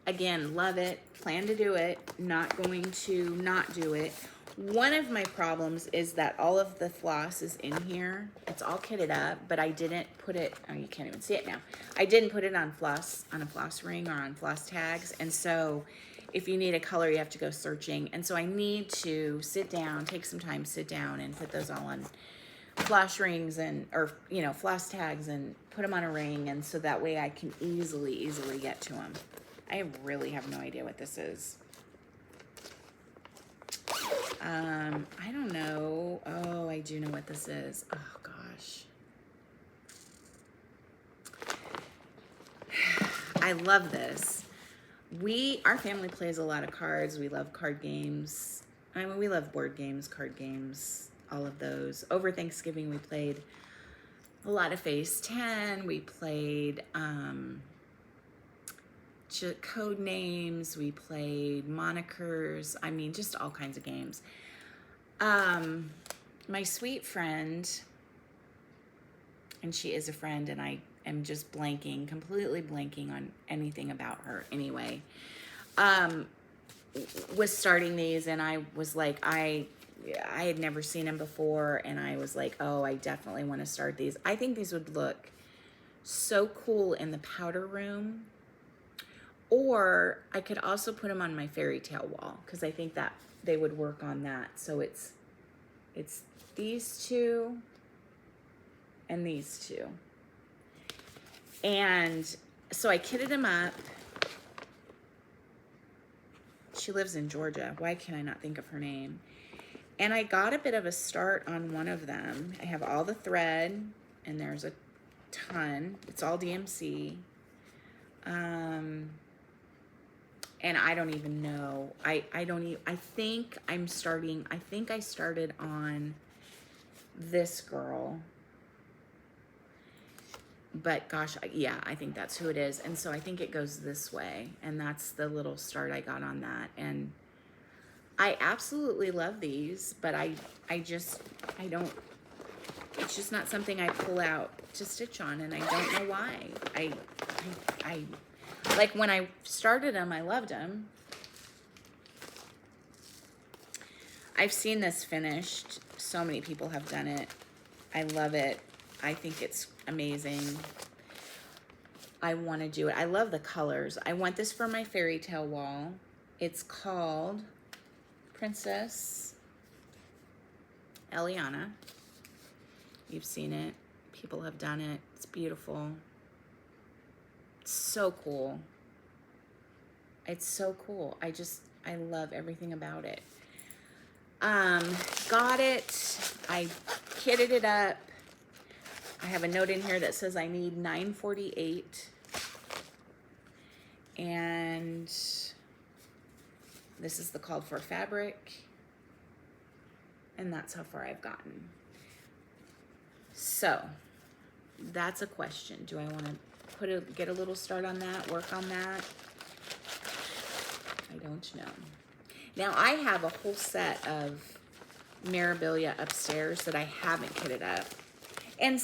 Again, love it, plan to do it, not going to not do it. One of my problems is that all of the floss is in here. It's all kitted up, but I didn't put it, oh, you can't even see it now. I didn't put it on a floss ring or on floss tags, and so if you need a color, you have to go searching. And so I need to sit down, take some time, sit down and put those all on floss rings or, you know, floss tags, and put them on a ring. And so that way I can easily get to them. I really have no idea what this is. I don't know. Oh, I do know what this is. Oh gosh. I love this. Our family plays a lot of cards. We love card games. I mean, we love board games, card games, all of those. Over Thanksgiving, we played a lot of Phase 10. We played code names. We played monikers. I mean, just all kinds of games. My sweet friend, and she is a friend, and I am just completely blanking on anything about her anyway, was starting these, and I was like, I had never seen them before, and I was like, oh, I definitely want to start these. I think these would look so cool in the powder room, or I could also put them on my fairy tale wall, because I think that they would work on that. So it's these two and these two. And so I kitted them up. She lives in Georgia. Why can I not think of her name? And I got a bit of a start on one of them. I have all the thread, and there's a ton. It's all DMC. And I don't even know. I think I started on this girl. But gosh, yeah, I think that's who it is. And so I think it goes this way, and that's the little start I got on that. And I absolutely love these, but I don't, it's just not something I pull out to stitch on, and I don't know why. I like, when I started them, I loved them. I've seen this finished. So many people have done it. I love it. I think it's amazing. I want to do it. I love the colors. I want this for my fairy tale wall. It's called Princess Eliana. You've seen it. People have done it. It's beautiful. It's so cool. It's so cool. I love everything about it. Got it. I kitted it up. I have a note in here that says I need 948. And this is the called for fabric. And that's how far I've gotten. So that's a question. Do I want to get a little start on that, work on that? I don't know. Now I have a whole set of memorabilia upstairs that I haven't kitted up. And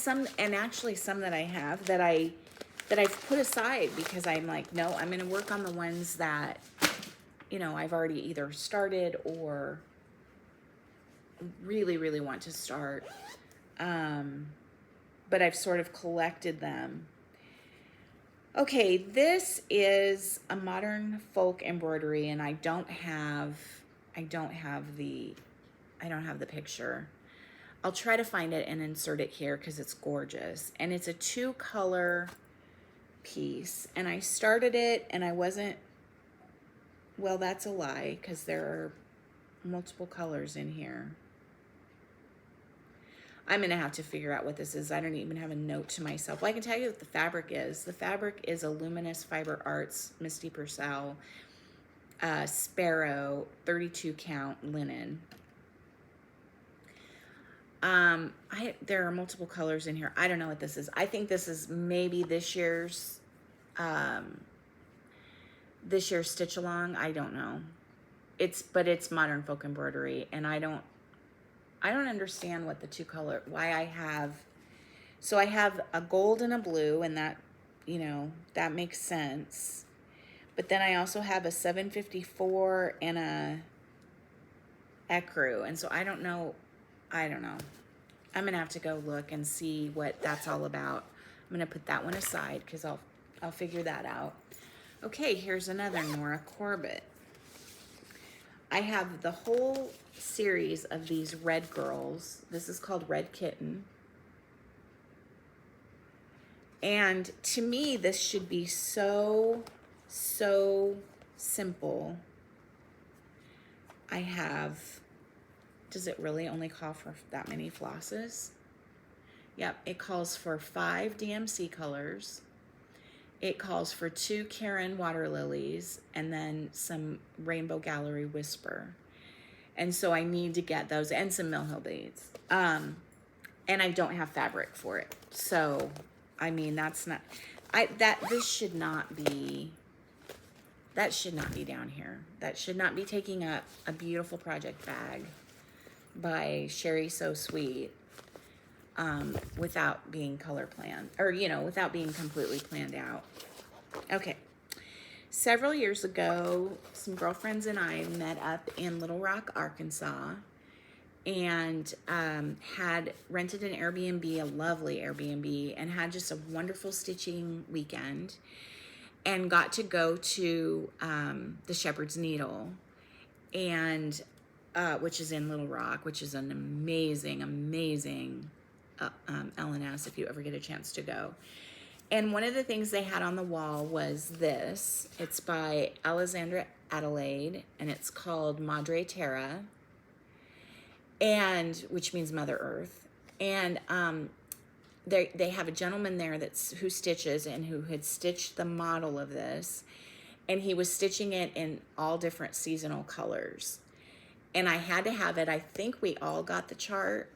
actually some that I have that I've put aside because I'm like, no, I'm going to work on the ones that, you know, I've already either started or really, really want to start. But I've sort of collected them. Okay, this is a modern folk embroidery, and I don't have the picture. I'll try to find it and insert it here because it's gorgeous. And it's a 2-color piece. And I started it and I wasn't, well, that's a lie because there are multiple colors in here. I'm going to have to figure out what this is. I don't even have a note to myself. Well, I can tell you what the fabric is. The fabric is a Luminous Fiber Arts Misty Purcell Sparrow 32 count linen. There are multiple colors in here. I don't know what this is. I think this is maybe this year's stitch along. I don't know. But it's modern folk embroidery, and I don't understand what the 2 color, why I have, so I have a gold and a blue, and that, you know, that makes sense. But then I also have a 754 and a ecru, and so I don't know. I'm gonna have to go look and see what that's all about. I'm gonna put that one aside because I'll figure that out. Okay, here's another Nora Corbett. I have the whole series of these red girls. This is called Red Kitten. And to me, this should be so simple. I have, does it really only call for that many flosses? Yep, it calls for 5 DMC colors. It calls for 2 Karen water lilies and then some Rainbow Gallery Whisper. And so I need to get those and some Mill Hill beads. And I don't have fabric for it. So, I mean, that's not, this should not be, that should not be down here. That should not be taking up a beautiful project bag by Sherry So Sweet without being color planned, or, you know, without being completely planned out. Okay. Several years ago, some girlfriends and I met up in Little Rock, Arkansas, and had rented an Airbnb, a lovely Airbnb, and had just a wonderful stitching weekend, and got to go to the Shepherd's Needle, and which is in Little Rock, which is an amazing L&S if you ever get a chance to go. And one of the things they had on the wall was this. It's by Alexandra Adelaide, and it's called Madre Terra, and which means Mother Earth. And they have a gentleman there who stitches and who had stitched the model of this, and he was stitching it in all different seasonal colors. And I had to have it. I think we all got the chart.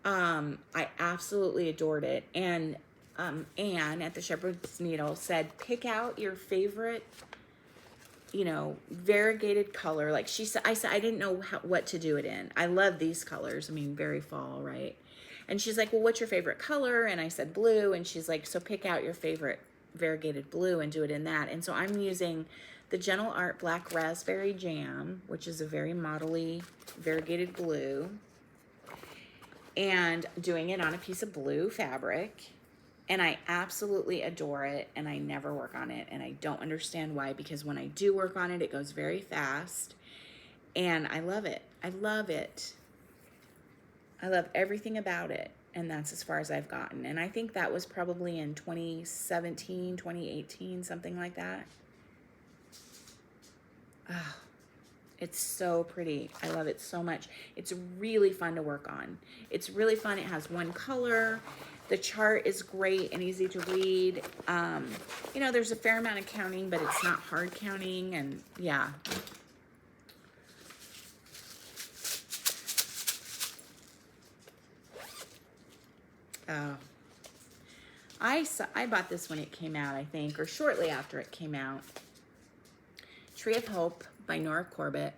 I absolutely adored it. And Anne at the Shepherd's Needle said, pick out your favorite, you know, variegated color. Like she said, I didn't know what to do it in. I love these colors. I mean, very fall, right? And she's like, well, what's your favorite color? And I said blue. And she's like, so pick out your favorite variegated blue and do it in that. And so I'm using the Gentle Art Black Raspberry Jam, which is a very modelly variegated blue, and doing it on a piece of blue fabric. And I absolutely adore it, and I never work on it, and I don't understand why, because when I do work on it, it goes very fast, and I love it. I love it. I love everything about it, and that's as far as I've gotten. And I think that was probably in 2017, 2018, something like that. Oh, it's so pretty. I love it so much. It's really fun to work on. It's really fun. It has one color. The chart is great and easy to read. You know, there's a fair amount of counting, but it's not hard counting, and yeah. I bought this when it came out, I think, or shortly after it came out. Tree of Hope by Nora Corbett.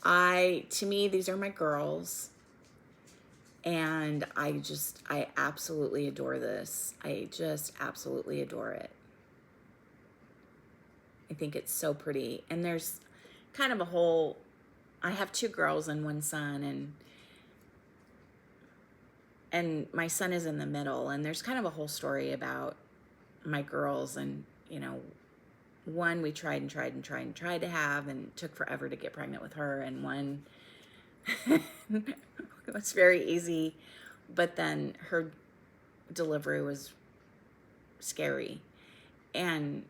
To me, these are my girls. And I absolutely adore this. I just absolutely adore it. I think it's so pretty. And there's kind of a whole, I have 2 girls and 1 son, and my son is in the middle, and there's kind of a whole story about my girls. And, you know, one we tried to have, and it took forever to get pregnant with her, and one it was very easy, but then her delivery was scary. And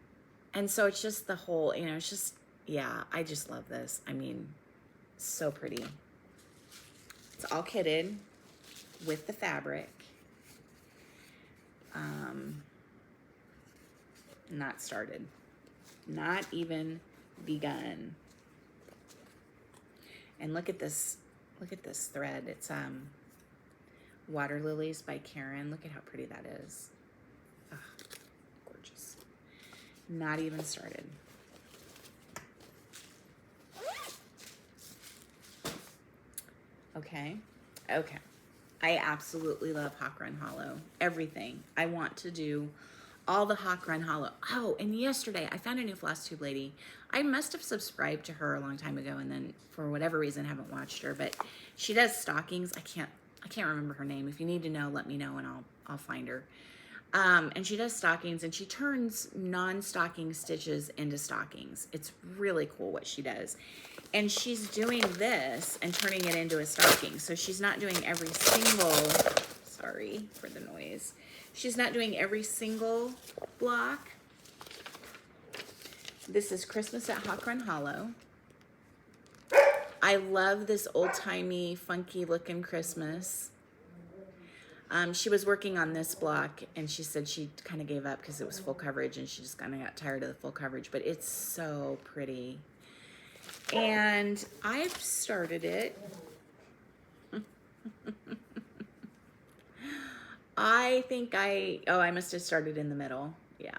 so it's just the whole, you know, it's just, yeah, I just love this. I mean, so pretty. It's all kitted with the fabric. Not started. Not even begun. And look at this thread. It's Water Lilies by Karen. Look at how pretty that is. Oh, gorgeous. Not even started. Okay. I absolutely love Hawk Run Hollow. Everything. I want to do all the Hawk Run Hollow. Oh, and yesterday I found a new floss tube lady. I must have subscribed to her a long time ago, and then for whatever reason haven't watched her, but she does stockings. I can't remember her name. If you need to know, let me know and I'll find her. And she does stockings, and she turns non-stocking stitches into stockings. It's really cool what she does. And she's doing this and turning it into a stocking. So she's not doing every single, sorry for the noise. She's not doing every single block. This is Christmas at Hawk Run Hollow. I love this old-timey, funky looking Christmas. She was working on this block, and she said she kind of gave up because it was full coverage, and she just kind of got tired of the full coverage, but it's so pretty. And I've started it. I think I must have started in the middle. Yeah.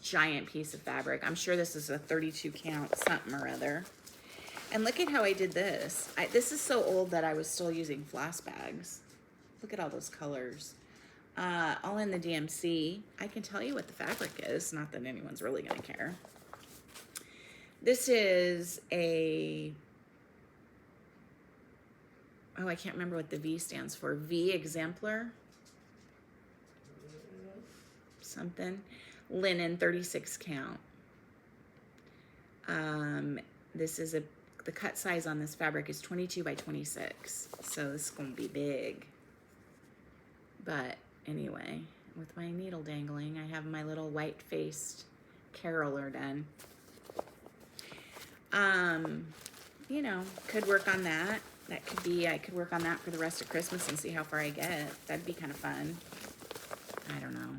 Giant piece of fabric. I'm sure this is a 32 count something or other. And look at how I did this. This is so old that I was still using floss bags. Look at all those colors. All in the DMC. I can tell you what the fabric is. Not that anyone's really going to care. This is I can't remember what the V stands for. V exemplar. Something. Linen, 36 count. This is the cut size on this fabric is 22 by 26. So this is going to be big. But anyway, with my needle dangling, I have my little white-faced Carolyn done. You know, could work on that. That could be, I could work on that for the rest of Christmas and see how far I get. That'd be kind of fun. I don't know.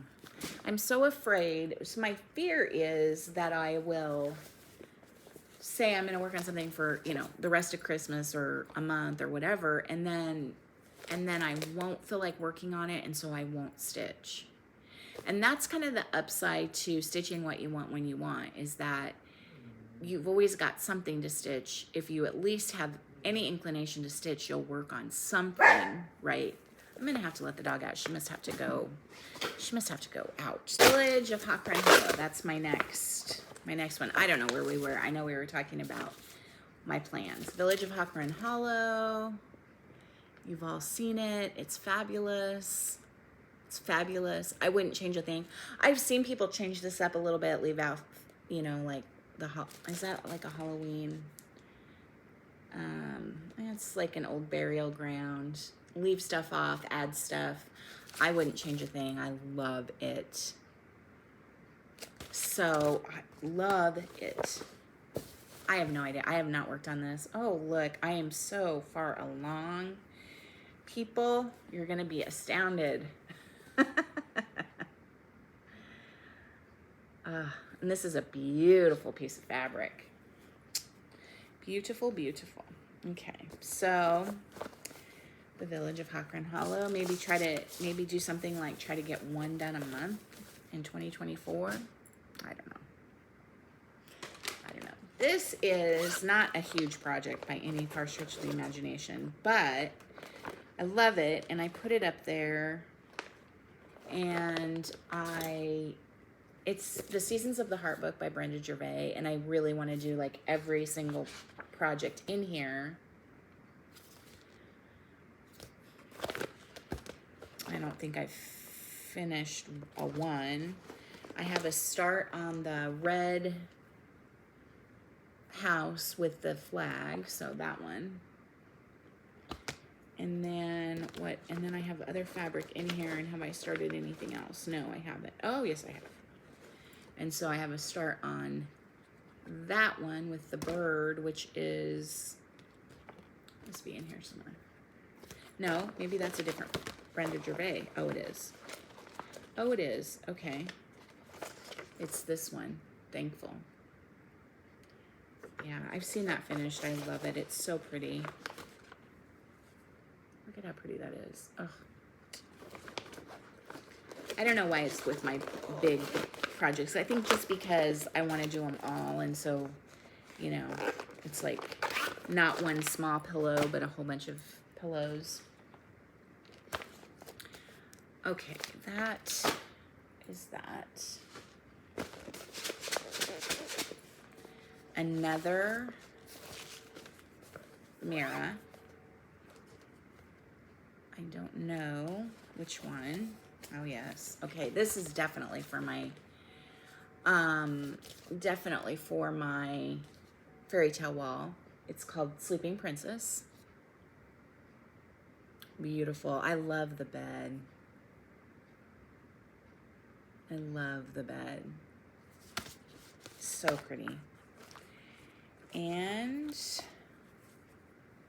I'm so afraid. So my fear is that I will say I'm going to work on something for, you know, the rest of Christmas or a month or whatever, and then I won't feel like working on it, and so I won't stitch. And that's kind of the upside to stitching what you want when you want, is that you've always got something to stitch. If you at least have any inclination to stitch, you'll work on something, right? I'm gonna have to let the dog out. She must have to go out. Village of Hawk Run Hollow. That's my next one. I don't know where we were. I know we were talking about my plans. Village of Hawk Run Hollow. You've all seen it. It's fabulous. It's fabulous. I wouldn't change a thing. I've seen people change this up a little bit, leave out, you know, like is that like a Halloween? It's like an old burial ground. Leave stuff off, add stuff. I wouldn't change a thing. I love it. So, I love it. I have no idea. I have not worked on this. Oh, look, I am so far along. People, you're going to be astounded. And this is a beautiful piece of fabric. Beautiful, beautiful. Okay, so the Village of Hawkrun Hollow. Maybe do something like try to get one done a month in 2024. I don't know. This is not a huge project by any far stretch of the imagination, but I love it, and I put it up there, and it's The Seasons of the Heart book by Brenda Gervais, and I really want to do like every single project in here. I don't think I've finished a one. I have a start on the red house with the flag, so that one. And then what? And then I have other fabric in here. And have I started anything else? No, I haven't. Oh, yes, I have. And so I have a start on that one with the bird, which is, must be in here somewhere. No, maybe that's a different Brenda Gervais. Oh, it is. Oh, it is. Okay. It's this one. Thankful. Yeah, I've seen that finished. I love it. It's so pretty. Look at how pretty that is. Ugh. I don't know why it's with my big projects. I think just because I want to do them all. And so, you know, it's like not one small pillow, but a whole bunch of pillows. Okay, that is that. Another mirror. I don't know which one. Oh yes. Okay, this is definitely for my fairy tale wall. It's called Sleeping Princess. Beautiful. I love the bed. I love the bed. So pretty. And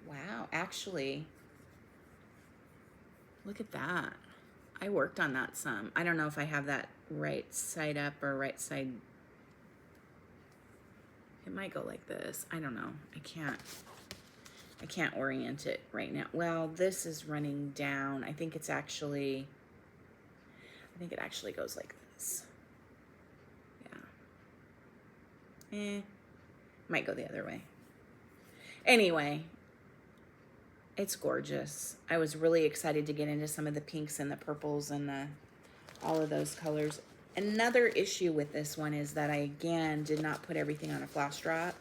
wow, actually, look at that. I worked on that some. I don't know if I have that right side up or right side. It might go like this. I don't know. I can't orient it right now. Well, this is running down. I think it actually goes like this. Yeah. Might go the other way. Anyway, it's gorgeous. I was really excited to get into some of the pinks and the purples and all of those colors. Another issue with this one is that I, again, did not put everything on a floss drop.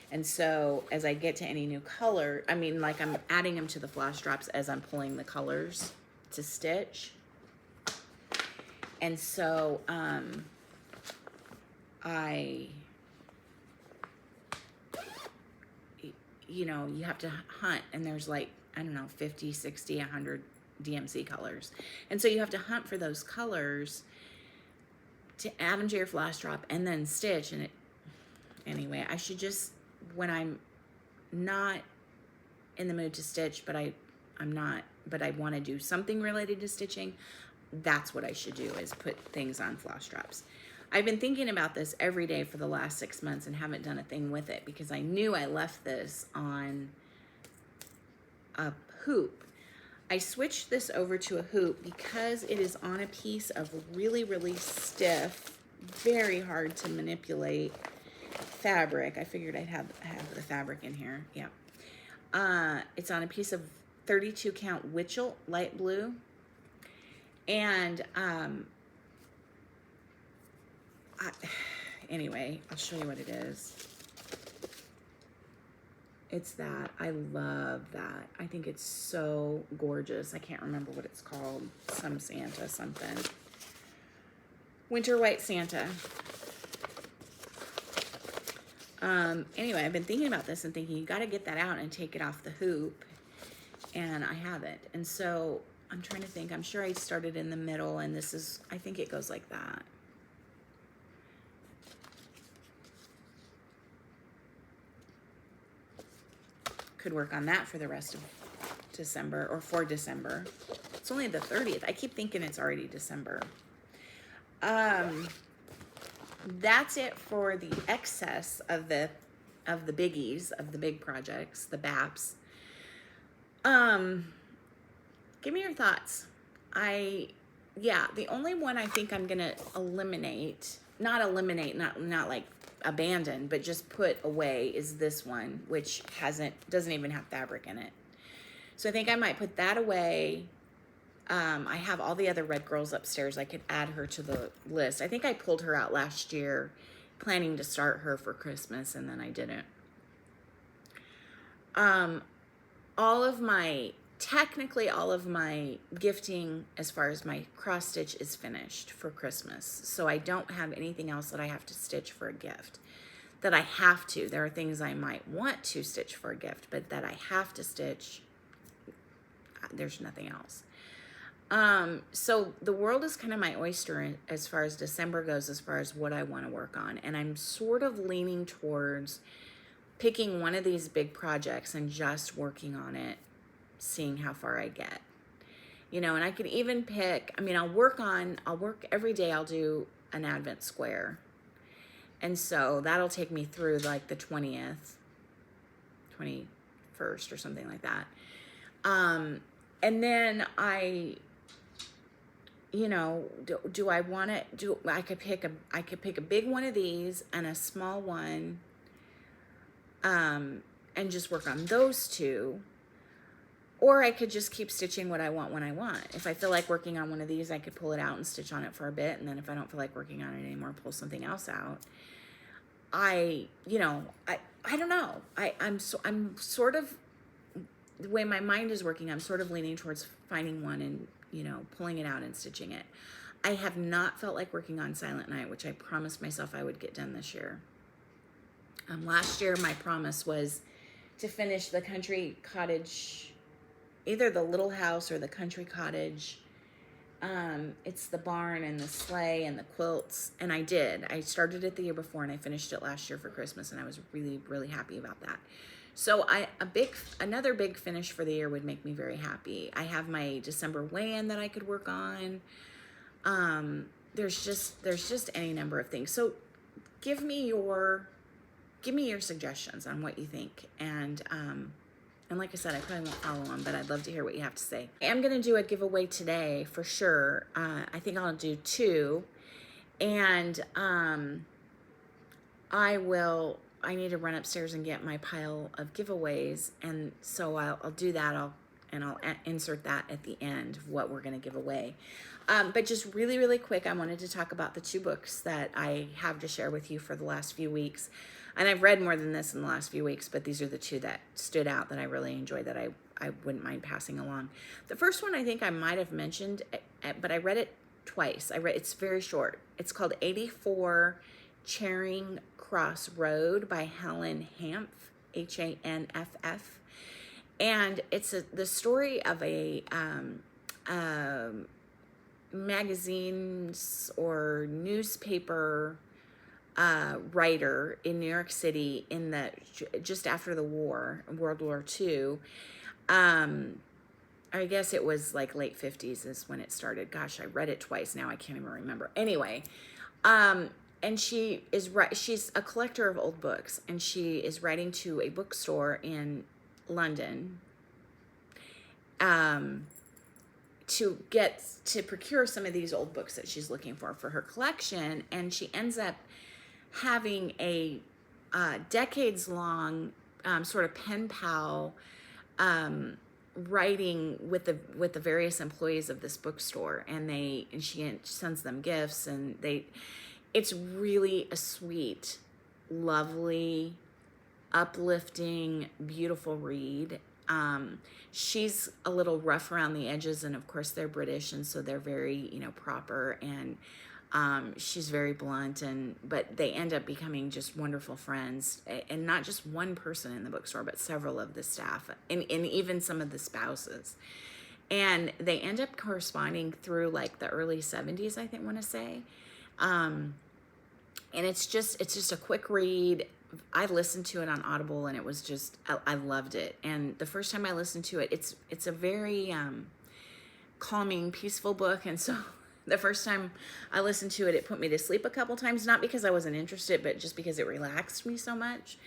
And so as I get to any new color, I mean, like I'm adding them to the floss drops as I'm pulling the colors to stitch. And so you know, you have to hunt, and there's like, I don't know, 50, 60, 100 DMC colors. And so you have to hunt for those colors to add them to your floss drop and then stitch. And anyway, I should just, when I'm not in the mood to stitch, but I want to do something related to stitching, that's what I should do, is put things on floss drops. I've been thinking about this every day for the last 6 months and haven't done a thing with it because I knew I left this on a hoop. I switched this over to a hoop because it is on a piece of really, really stiff, very hard to manipulate fabric. I figured I'd have the fabric in here. Yeah. It's on a piece of 32 count Witchell light blue. And anyway, I'll show you what it is. It's that. I love that. I think it's so gorgeous. I can't remember what it's called. Some Santa something. Winter White Santa. Anyway, I've been thinking about this and thinking, you got to get that out and take it off the hoop. And I haven't. And so I'm trying to think. I'm sure I started in the middle, and this is, I think it goes like that. Could work on that for the rest of December, or for December. It's only the 30th. I keep thinking it's already December. That's it for the excess of the biggies, of the big projects, the BAPs. Give me your thoughts. Yeah, the only one I think I'm gonna eliminate, not like abandon, but just put away is this one, which doesn't even have fabric in it. So I think I might put that away. I have all the other red girls upstairs. I could add her to the list. I think I pulled her out last year, planning to start her for Christmas, and then I didn't. Technically all of my gifting as far as my cross stitch is finished for Christmas. So I don't have anything else that I have to stitch for a gift. That I have to. There are things I might want to stitch for a gift, but that I have to stitch, there's nothing else. So the world is kind of my oyster as far as December goes, as far as what I want to work on. And I'm sort of leaning towards picking one of these big projects and just working on it, seeing how far I get. You know, and I could even pick, I mean, I'll work every day. I'll do an Advent square. And so that'll take me through like the 20th, 21st or something like that. And then do I want to I could pick a big one of these and a small one, and just work on those two. Or I could just keep stitching what I want when I want. If I feel like working on one of these, I could pull it out and stitch on it for a bit. And then if I don't feel like working on it anymore, pull something else out. I don't know. I'm sort of, the way my mind is working, I'm sort of leaning towards finding one and, pulling it out and stitching it. I have not felt like working on Silent Night, which I promised myself I would get done this year. Last year, my promise was to finish the country cottage, either the little house or the country cottage. It's the barn and the sleigh and the quilts. And I did. I started it the year before and I finished it last year for Christmas, and I was really, really happy about that. So another big finish for the year would make me very happy. I have my December weigh-in that I could work on. There's just any number of things. So give me your suggestions on what you think. And like I said, I probably won't follow them, but I'd love to hear what you have to say. I am going to do a giveaway today for sure. I think I'll do 2. And I need to run upstairs and get my pile of giveaways. And so I'll do that. I'll insert that at the end of what we're going to give away. But just really, really quick, I wanted to talk about the 2 books that I have to share with you for the last few weeks. And I've read more than this in the last few weeks, but these are the 2 that stood out that I really enjoyed, that I wouldn't mind passing along. The first one I think I might have mentioned, but I read it twice. It's very short. It's called 84 Charing Cross Road by Helen Hanff, Hanff. And it's the story of a magazines or newspaper writer in New York City just after the war, World War II. I guess it was like late 50s is when it started. Gosh, I read it twice now. I can't even remember. Anyway, and she's a collector of old books, and she is writing to a bookstore in London to procure some of these old books that she's looking for her collection. And she ends up having a decades-long sort of pen pal writing with the various employees of this bookstore, and she sends them gifts, and it's really a sweet, lovely, uplifting, beautiful read. She's a little rough around the edges, and of course they're British, and so they're very, proper, and she's very blunt, but they end up becoming just wonderful friends, and not just one person in the bookstore, but several of the staff, and even some of the spouses. And they end up corresponding through like the early 70s, I want to say. And it's just a quick read. I listened to it on Audible, and it was just, I loved it. And the first time I listened to it, it's a very calming, peaceful book. And so the first time I listened to it, it put me to sleep a couple times, not because I wasn't interested, but just because it relaxed me so much.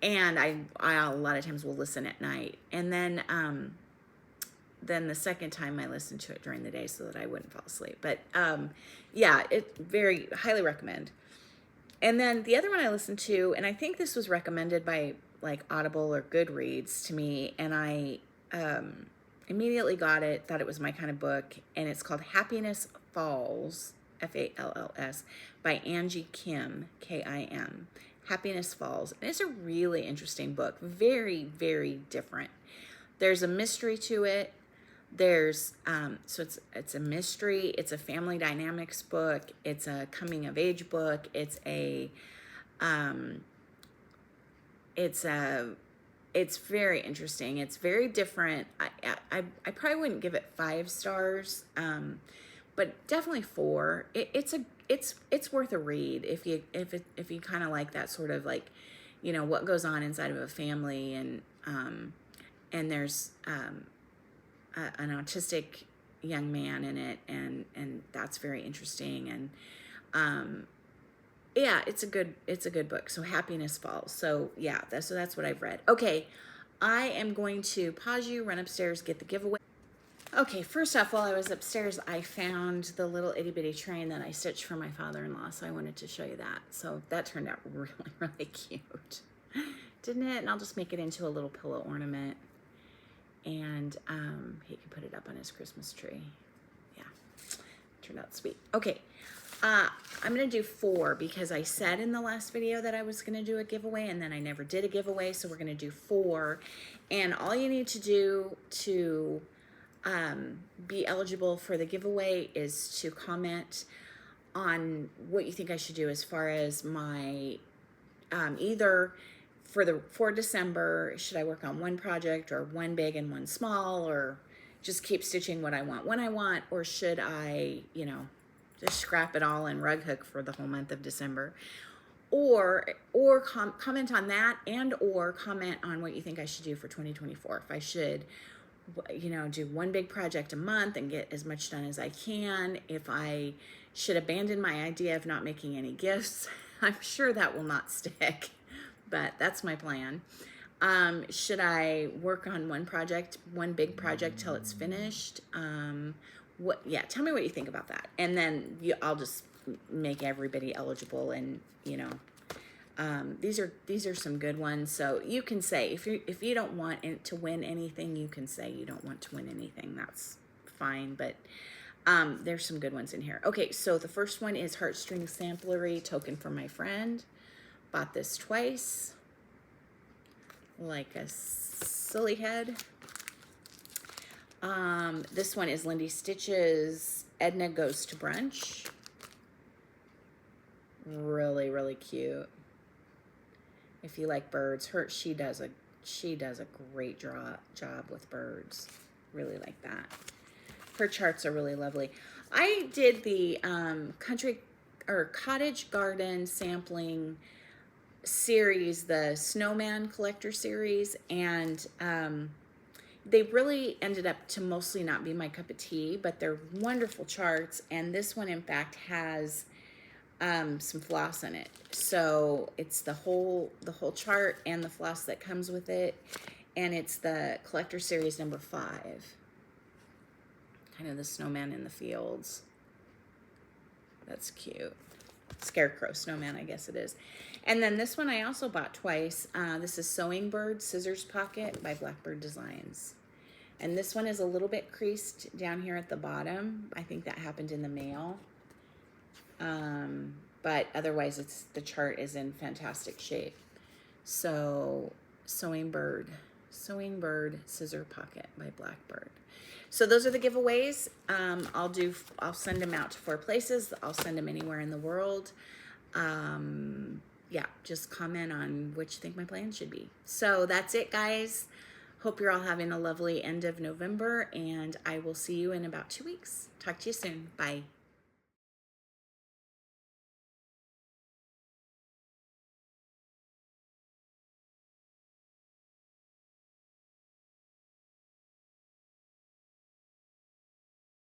And I a lot of times will listen at night. And then then the second time I listened to it during the day so that I wouldn't fall asleep. But yeah, it very highly recommend. And then the other one I listened to, and I think this was recommended by like Audible or Goodreads to me, and I immediately got it, thought it was my kind of book, and it's called Happiness Falls, Falls, by Angie Kim, Kim. Happiness Falls. And it's a really interesting book. Very, very different. There's a mystery to it. There's so it's a mystery. It's a family dynamics book. It's a coming of age book. It's very interesting. It's very different. I probably wouldn't give it 5 stars, but definitely 4. It's worth a read if you kind of like that sort of like, you know, what goes on inside of a family, and there's an autistic young man in it, and that's very interesting, and yeah, it's a good book. So Happiness Falls. So yeah, that's what I've read. Okay, I am going to pause you, run upstairs, get the giveaway. Okay, first off, while I was upstairs, I found the little itty bitty train that I stitched for my father-in-law, so I wanted to show you that. So that turned out really, really cute, didn't it? And I'll just make it into a little pillow ornament, and he can put it up on his Christmas tree. Yeah, turned out sweet. Okay. I'm going to do 4 because I said in the last video that I was going to do a giveaway, and then I never did a giveaway, so we're going to do 4. And all you need to do to be eligible for the giveaway is to comment on what you think I should do as far as my either for December, should I work on one project or one big and one small, or just keep stitching what I want when I want, or should I, you know, just scrap it all and rug hook for the whole month of December, or comment on that, and or comment on what you think I should do for 2024. If I should, you know, do one big project a month and get as much done as I can. If I should abandon my idea of not making any gifts. I'm sure that will not stick, but that's my plan. Should I work on one big project till it's finished? Yeah, tell me what you think about that, and then I'll just make everybody eligible. And you know, these are some good ones. So you can say if you don't want to win anything, you can say you don't want to win anything. That's fine, but there's some good ones in here. Okay, so the first one is Heartstring Samplery Token for My Friend. Bought this twice, like a silly head. This one is Lindy Stitches Edna Goes to Brunch. Really, really cute. If you like birds, she does a great job with birds. Really like that. Her charts are really lovely. I did the cottage garden sampling series, the snowman collector series, and they really ended up to mostly not be my cup of tea, but they're wonderful charts. And this one, in fact, has some floss in it. So it's the whole chart and the floss that comes with it. And it's the collector series number 5. Kind of the snowman in the fields. That's cute. Scarecrow snowman, I guess it is. And then this one I also bought twice. This is Sewing Bird Scissors Pocket by Blackbird Designs. And this one is a little bit creased down here at the bottom. I think that happened in the mail. But otherwise the chart is in fantastic shape. So Sewing Bird Scissor Pocket by Blackbird. So those are the giveaways. I'll send them out to 4 places. I'll send them anywhere in the world. Yeah, just comment on what you think my plan should be. So that's it, guys. Hope you're all having a lovely end of November, and I will see you in about 2 weeks. Talk to you soon. Bye.